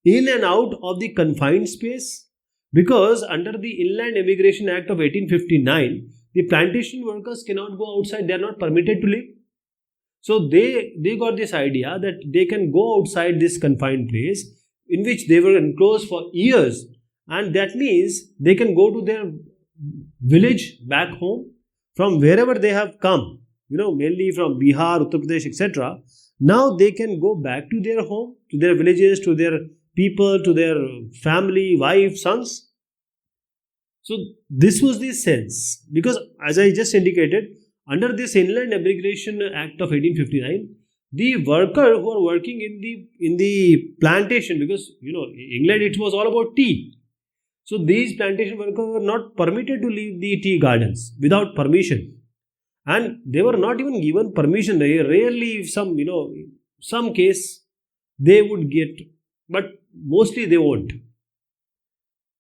in and out of the confined space, because under the Inland Immigration Act of 1859, the plantation workers cannot go outside, they are not permitted to live. So they got this idea that they can go outside this confined place in which they were enclosed for years, and that means they can go to their village back home from wherever they have come, mainly from Bihar, Uttar Pradesh, etc. Now they can go back to their home, to their villages, to their people, to their family, wife, sons. So this was the sense, because as I just indicated, under this Inland Immigration Act of 1859, the worker who are working in the plantation, because England, it was all about tea. So these plantation workers were not permitted to leave the tea gardens without permission, and they were not even given permission. Rarely, some case they would get, but mostly they won't.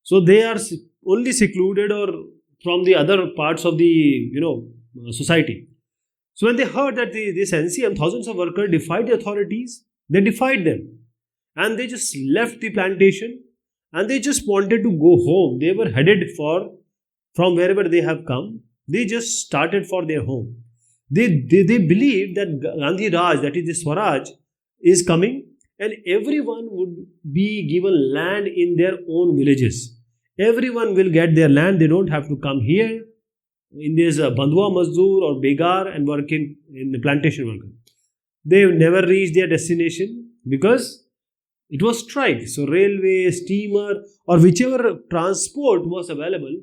So they are only secluded or from the other parts of the society. So when they heard that this NCM, thousands of workers defied the authorities, they defied them, and they just left the plantation, and they just wanted to go home. They were headed from wherever they have come. They just started for their home. They believed that Gandhi Raj, that is the Swaraj, is coming, and everyone would be given land in their own villages. Everyone will get their land. They don't have to come here in this Bandhua Mazdoor or Begar and work in the plantation worker. They never reached their destination because it was strike. So railway, steamer or whichever transport was available,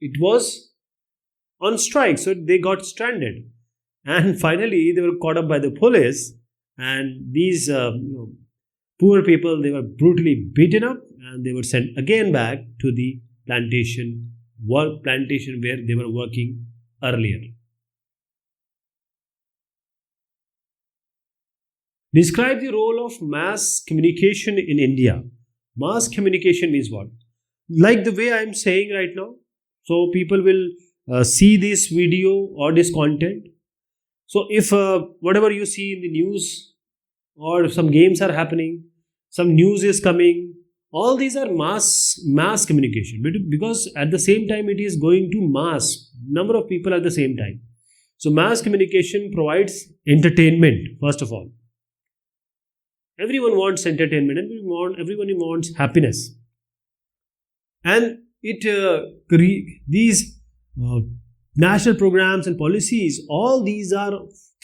it was on strike. So they got stranded. And finally, they were caught up by the police. And these poor people, they were brutally beaten up and they were sent again back to the plantation where they were working earlier. Describe the role of mass communication in India. Mass communication means what? Like the way I am saying right now. So people will see this video or this content. So if whatever you see in the news or if some games are happening, some news is coming, all these are mass communication, because at the same time it is going to mass number of people at the same time. So mass communication provides entertainment, first of all. Everyone wants entertainment, everyone wants happiness. And these national programs and policies, all these are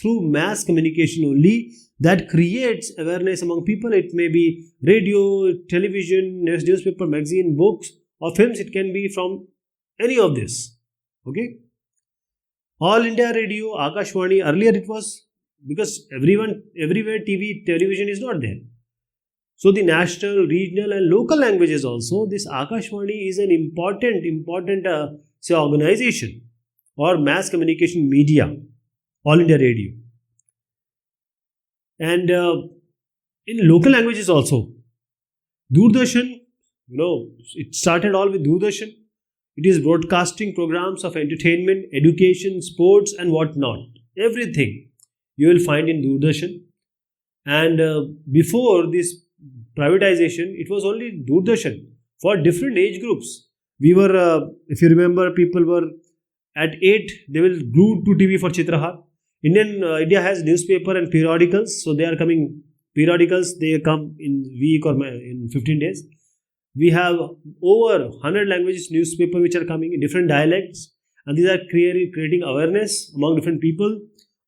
through mass communication only, that creates awareness among people. It may be radio, television, newspaper, magazine, books, or films. It can be from any of this. Okay. All India Radio, Akashvani. Earlier it was, because everywhere television is not there. So the national, regional and local languages also, this Akashvani is an important organization or mass communication media, All India Radio. And in local languages also, Doordarshan, it started all with Doordarshan. It is broadcasting programs of entertainment, education, sports and whatnot. Everything you will find in Doordarshan. And before this privatization, it was only Doordarshan for different age groups. We were, if you remember, people were at 8, they will glued to TV for Chitrahar. India has newspaper and periodicals, so they are coming periodicals. They come in week or in 15 days. We have over 100 languages newspaper which are coming in different dialects, and these are creating awareness among different people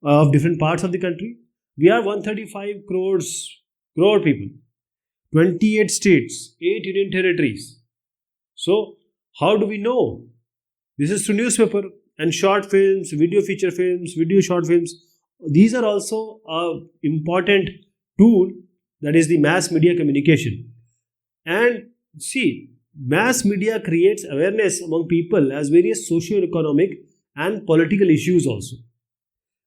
of different parts of the country. We are 135 crore people, 28 states, 8 union territories. So how do we know? This is through newspaper and short films, video feature films, video short films. These are also an important tool, that is the mass media communication. And see, mass media creates awareness among people as various socio-economic and political issues also.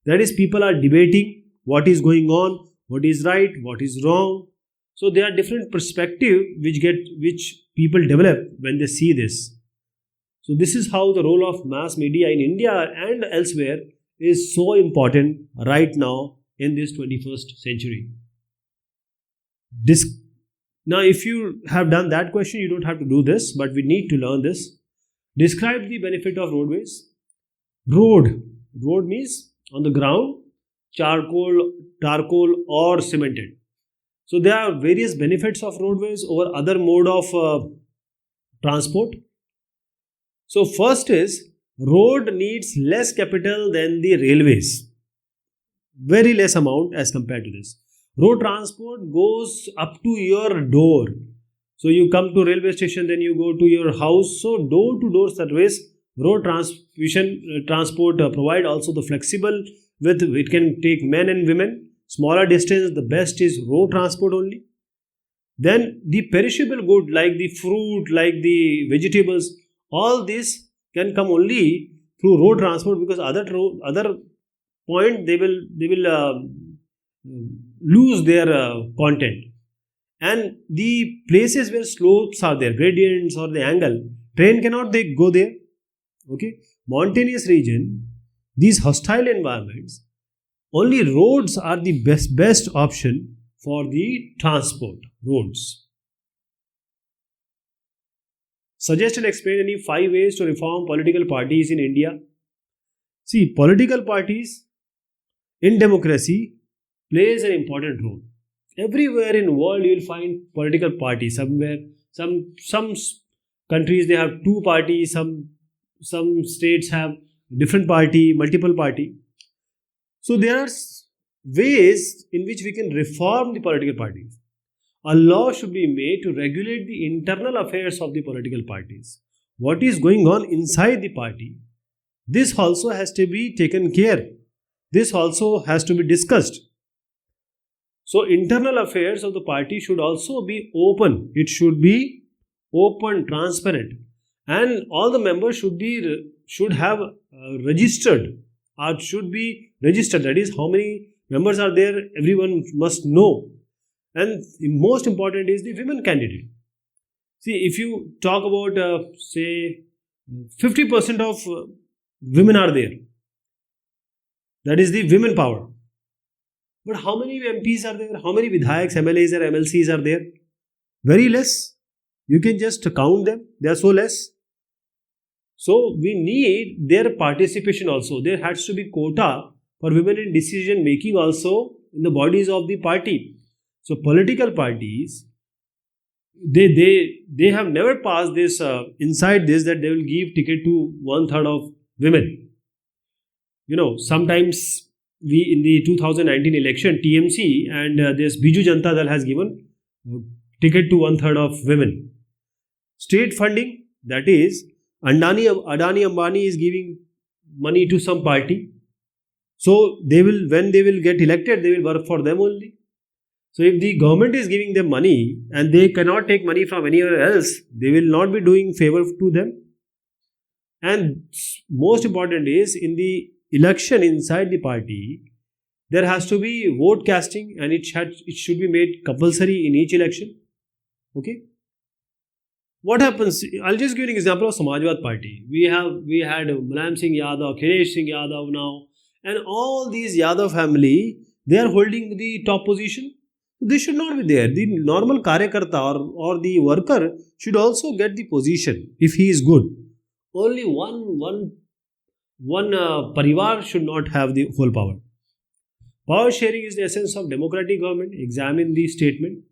That is, people are debating what is going on, what is right, what is wrong. So there are different perspectives which people develop when they see this. So this is how the role of mass media in India and elsewhere is so important right now in this 21st century. Now, if you have done that question, you don't have to do this, but we need to learn this. Describe the benefit of roadways. Road means on the ground, charcoal or cemented. So there are various benefits of roadways over other mode of transport. So first is, road needs less capital than the railways. Very less amount as compared to this. Road transport goes up to your door. So you come to railway station, then you go to your house. So door to door service, road transport provide also the flexible with, it can take men and women. Smaller distance, the best is road transport only. Then the perishable good like the fruit, like the vegetables, all this can come only through road transport, because other point they will lose their content. And the places where slopes are there, gradients or the angle, train cannot go there. Okay, mountainous region, these hostile environments, only roads are the best option for the transport. Roads. Suggest and explain any 5 ways to reform political parties in India. See, political parties in democracy plays an important role. Everywhere in the world you will find political parties. Somewhere, some countries they have 2 parties, some states have different party, multiple party. So there are ways in which we can reform the political parties. A law should be made to regulate the internal affairs of the political parties. What is going on inside the party? This also has to be taken care. This also has to be discussed. So internal affairs of the party should also be open. It should be open, transparent, and all the members should have registered, or should be registered. That is, how many members are there, everyone must know. And the most important is the women candidate. See, if you talk about say 50% of women are there, that is the women power. But how many MPs are there? How many Vidhayaks, MLAs or MLCs are there? Very less. You can just count them. They are so less. So we need their participation also. There has to be quota for women in decision making also in the bodies of the party. So political parties, they have never passed this inside this that they will give ticket to 1/3 of women. Sometimes we in the 2019 election, TMC and this Biju Janata Dal has given ticket to 1/3 of women. State funding, that is Adani Ambani is giving money to some party. So when they will get elected, they will work for them only. So if the government is giving them money and they cannot take money from anywhere else, they will not be doing favor to them. And most important is, in the election inside the party, there has to be vote casting, and it should be made compulsory in each election. Okay. What happens? I'll just give you an example of Samajwad Party. We had Mulayam Singh Yadav, Akhilesh Singh Yadav now, and all these Yadav family, they are holding the top position. They should not be there. The normal karyakarta or the worker should also get the position if he is good. Only one parivar should not have the whole power. Power sharing is the essence of democratic government. Examine the statement.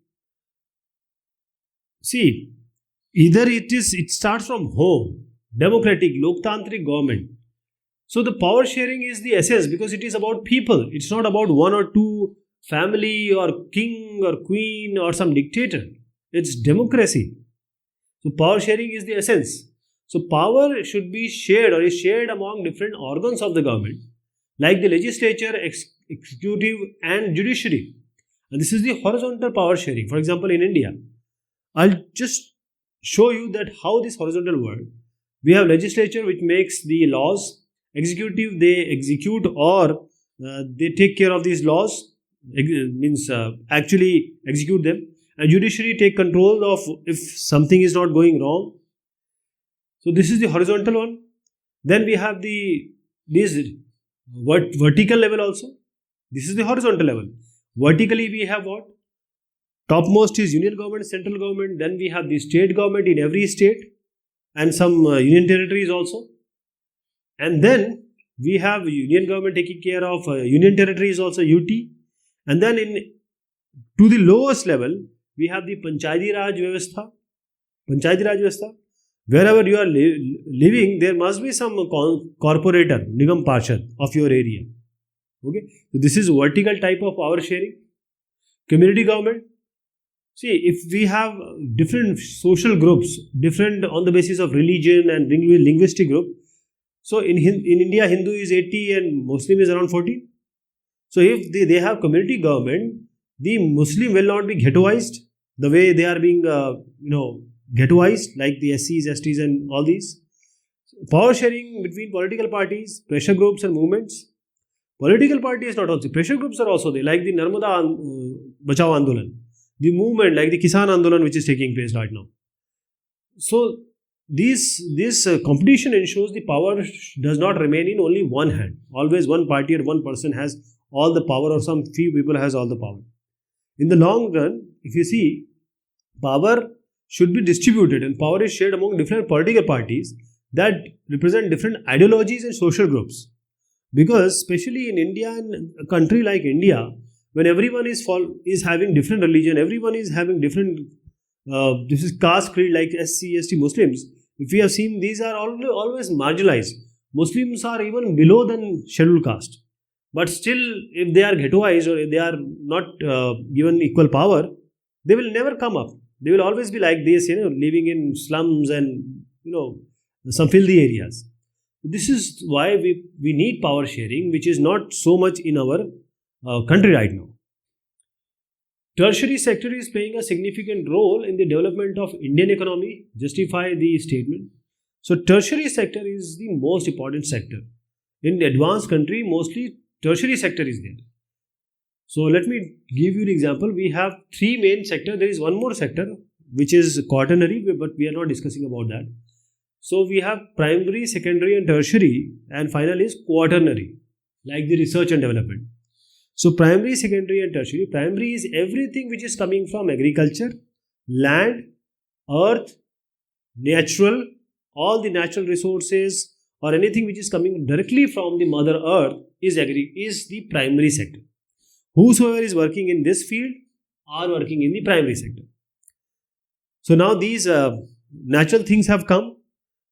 See, either it starts from home, democratic, loktantric government. So the power sharing is the essence because it is about people. It's not about one or two family or king or queen or some dictator. It's democracy. So power sharing is the essence. So power should be shared or is shared among different organs of the government, like the legislature, executive and judiciary. And this is the horizontal power sharing. For example, in India, I'll just show you that how this horizontal work. We have legislature which makes the laws, executive they execute or they take care of these laws, actually execute them, and judiciary take control of if something is not going wrong. So this is the horizontal one. Then we have this vertical level also. This is the horizontal level. Vertically we have what? Topmost is union government, central government. Then we have the state government in every state and some union territories also. And then we have union government taking care of union territories also, UT. And then to the lowest level, we have the Panchayati Raj Vyavastha. Panchayati Raj Vyavastha. Wherever you are living, there must be some corporator, Nigam Parshad of your area. Okay. So this is vertical type of power sharing. Community government. See, if we have different social groups, different on the basis of religion and linguistic group. So in India, Hindu is 80 and Muslim is around 40. So if they have community government, the Muslim will not be ghettoized the way they are being, ghettoized like the SCs, STs and all these. Power sharing between political parties, pressure groups and movements. Political parties not also. Pressure groups are also there, like the Narmada Bachao Andolan. The movement like the Kisan Andolan which is taking place right now. So this competition ensures the power does not remain in only one hand. Always one party or one person has all the power or some few people has all the power. In the long run, if you see, power should be distributed and power is shared among different political parties that represent different ideologies and social groups. Because especially in India and a country like India, when everyone is having different religion, everyone is having different, this is caste creed like SC, ST Muslims. If we have seen, these are always marginalized. Muslims are even below than scheduled caste. But still, if they are ghettoized or if they are not given equal power, they will never come up. They will always be like this, living in slums and, some filthy areas. This is why we need power sharing, which is not so much in our country right now. Tertiary sector is playing a significant role in the development of Indian economy. Justify the statement. So tertiary sector is the most important sector. In the advanced country, mostly tertiary sector is there. So let me give you an example. We have three main sectors. There is one more sector which is quaternary, but we are not discussing about that. So we have primary, secondary and tertiary, and final is quaternary, like the research and development. So primary, secondary and tertiary. Primary is everything which is coming from agriculture, land, earth, natural all the natural resources or anything which is coming directly from the mother earth is the primary sector. Whosoever is working in this field are working in the primary sector. So now these natural things have come.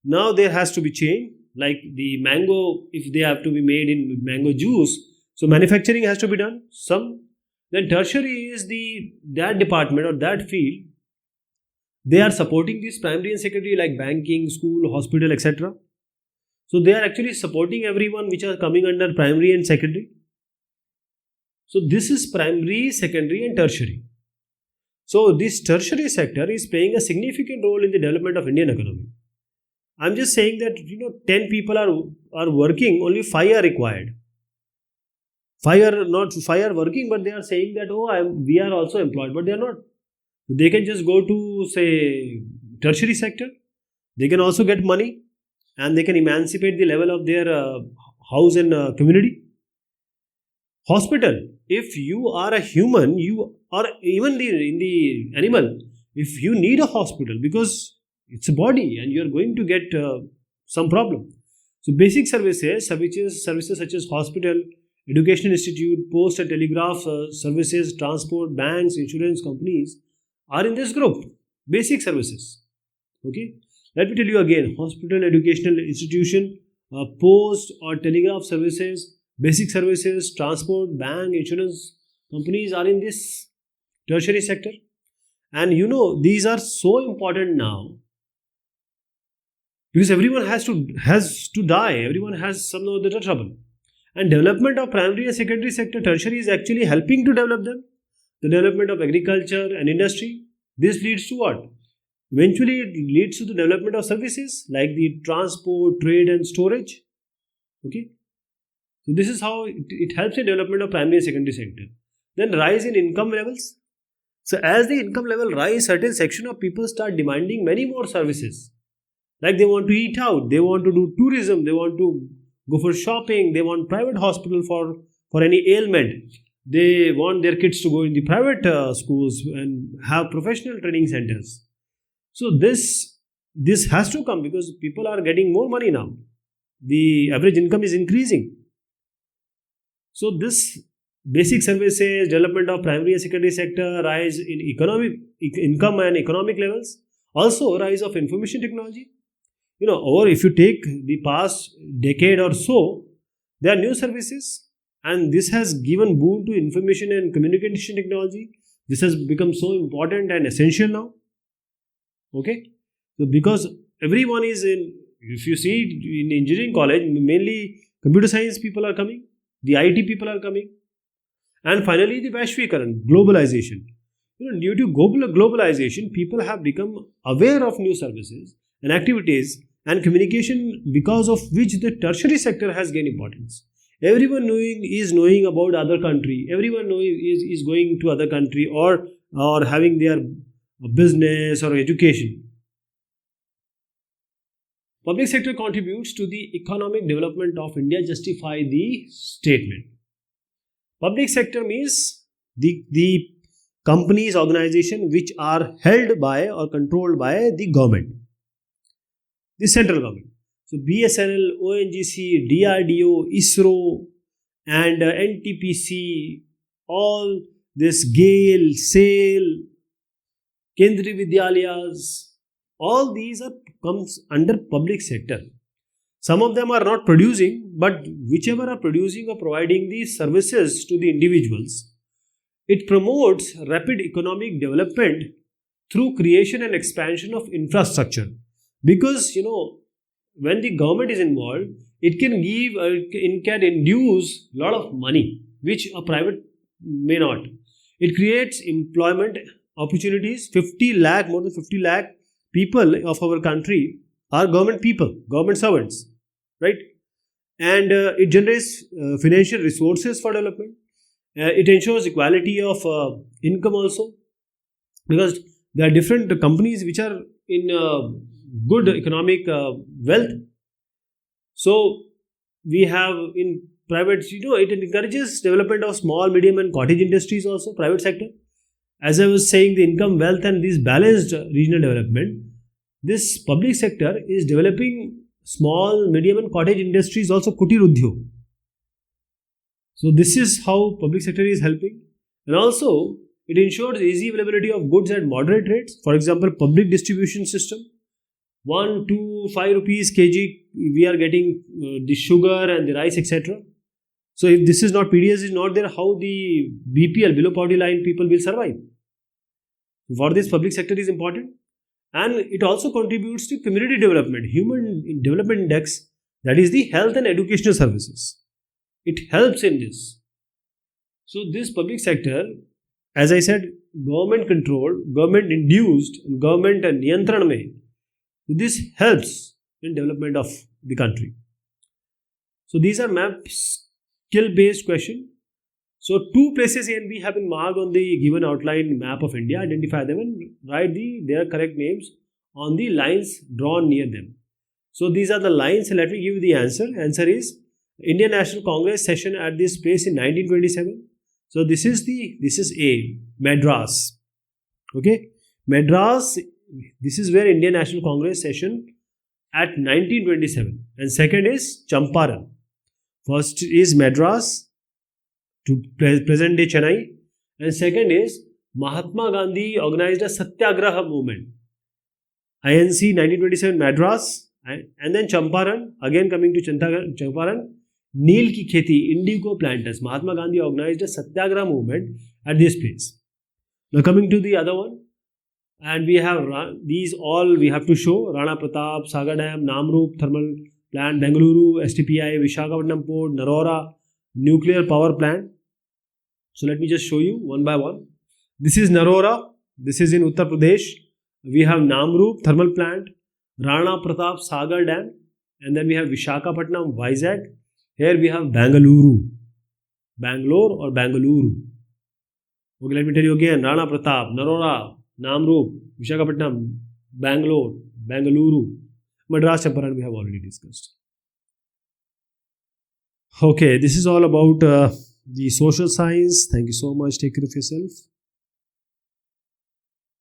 Now there has to be change. Like the mango, if they have to be made in mango juice, so manufacturing has to be done. Then tertiary is that department or that field. They are supporting this primary and secondary like banking, school, hospital, etc. So they are actually supporting everyone which are coming under primary and secondary. So this is primary, secondary and tertiary. So this tertiary sector is playing a significant role in the development of Indian economy. I'm just saying that 10 people are working, only 5 are required. 5 are working, but they are saying that we are also employed, but they are not. They can just go to say tertiary sector. They can also get money, and they can emancipate the level of their house and community. Hospital. If you are a human, you or even in the animal, if you need a hospital because it's a body and you are going to get some problem. So basic services such as hospital, education institute, post and telegraph services, transport, banks, insurance companies are in this group. Basic services. Okay. Let me tell you again: hospital, educational institution, post or telegraph services, basic services, transport, bank, insurance companies are in this tertiary sector. And these are so important now because everyone has to die. Everyone has some other trouble. And development of primary and secondary sector, tertiary is actually helping to develop them. The development of agriculture and industry. This leads to what? Eventually, it leads to the development of services like the transport, trade and storage. Okay. So this is how it helps in development of primary and secondary sector. Then rise in income levels. So as the income level rise, certain section of people start demanding many more services. Like they want to eat out, they want to do tourism, they want to go for shopping, they want private hospital for any ailment. They want their kids to go in the private schools and have professional training centers. So this has to come because people are getting more money now. The average income is increasing. So this basic services, development of primary and secondary sector, rise in income and economic levels, also rise of information technology. Or if you take the past decade or so, there are new services, and this has given boon to information and communication technology. This has become so important and essential now. Okay, so because everyone is if you see in engineering college, mainly computer science people are coming. The IT people are coming. And finally, the Vaishvikaran, globalization. Due to globalization, people have become aware of new services and activities and communication, because of which the tertiary sector has gained importance. Everyone is knowing about other country. Everyone is going to other country or having their business or education. Public sector contributes to the economic development of India, justify the statement. Public sector means the companies, organization which are held by or controlled by the government, the central government. So BSNL, ONGC, DRDO, ISRO and NTPC, all this GAIL, SAIL, Kendriya Vidyalayas, all these comes under public sector. Some of them are not producing, but whichever are producing or providing these services to the individuals, it promotes rapid economic development through creation and expansion of infrastructure. Because, when the government is involved, it can induce a lot of money, which a private may not. It creates employment opportunities. More than 50 lakh people of our country are government people, government servants, right? And it generates financial resources for development. It ensures equality of income also, because there are different companies which are in good economic wealth. So we have in private, it encourages development of small, medium and cottage industries also, private sector. As I was saying, the income, wealth and this balanced regional development this public sector is developing small, medium and cottage industries, also kutir udyog. So this is how public sector is helping. And also it ensures easy availability of goods at moderate rates. For example, public distribution system, 1, 2, 5 rupees kg we are getting the sugar and the rice, etc. So if this is not, PDS is not there, how the BPL, below poverty line people will survive? For this, public sector is important. And it also contributes to community development, human development index, that is the health and educational services. It helps in this. So this public sector, as I said, government controlled, government induced, and government niyantran mein. This helps in development of the country. So these are map skill based question. So 2 places A and B have been marked on the given outline map of India. Identify them and write their correct names on the lines drawn near them. So these are the lines. Let me give you the answer. Answer is Indian National Congress session at this place in 1927. So this is A, Madras. Okay, Madras. This is where Indian National Congress session at 1927. And second is Champaran. First is Madras, to present day Chennai, and second is Mahatma Gandhi organized a Satyagraha movement. INC 1927 Madras, and then Champaran, again coming to Champaran, Neel ki kheti, indigo planters. Mahatma Gandhi organized a Satyagraha movement at this place. Now coming to the other one, and we have these all we have to show: Rana Pratap, Sagar Dam, Namrup Thermal Plant, Bengaluru, STPI, Visakhapatnam Port, Narora Nuclear Power Plant. So let me just show you one by one. This is Narora. This is in Uttar Pradesh. We have Namrup Thermal Plant, Rana Pratap Sagar Dam, and then we have Visakhapatnam, Vizag. Here we have Bengaluru, Bangalore or Bengaluru. Okay, let me tell you again: Rana Pratap, Narora, Namrup, Visakhapatnam, Bangalore, Bengaluru, Madras, Champaran we have already discussed. Okay, this is all about the social science. Thank you so much. Take care of yourself.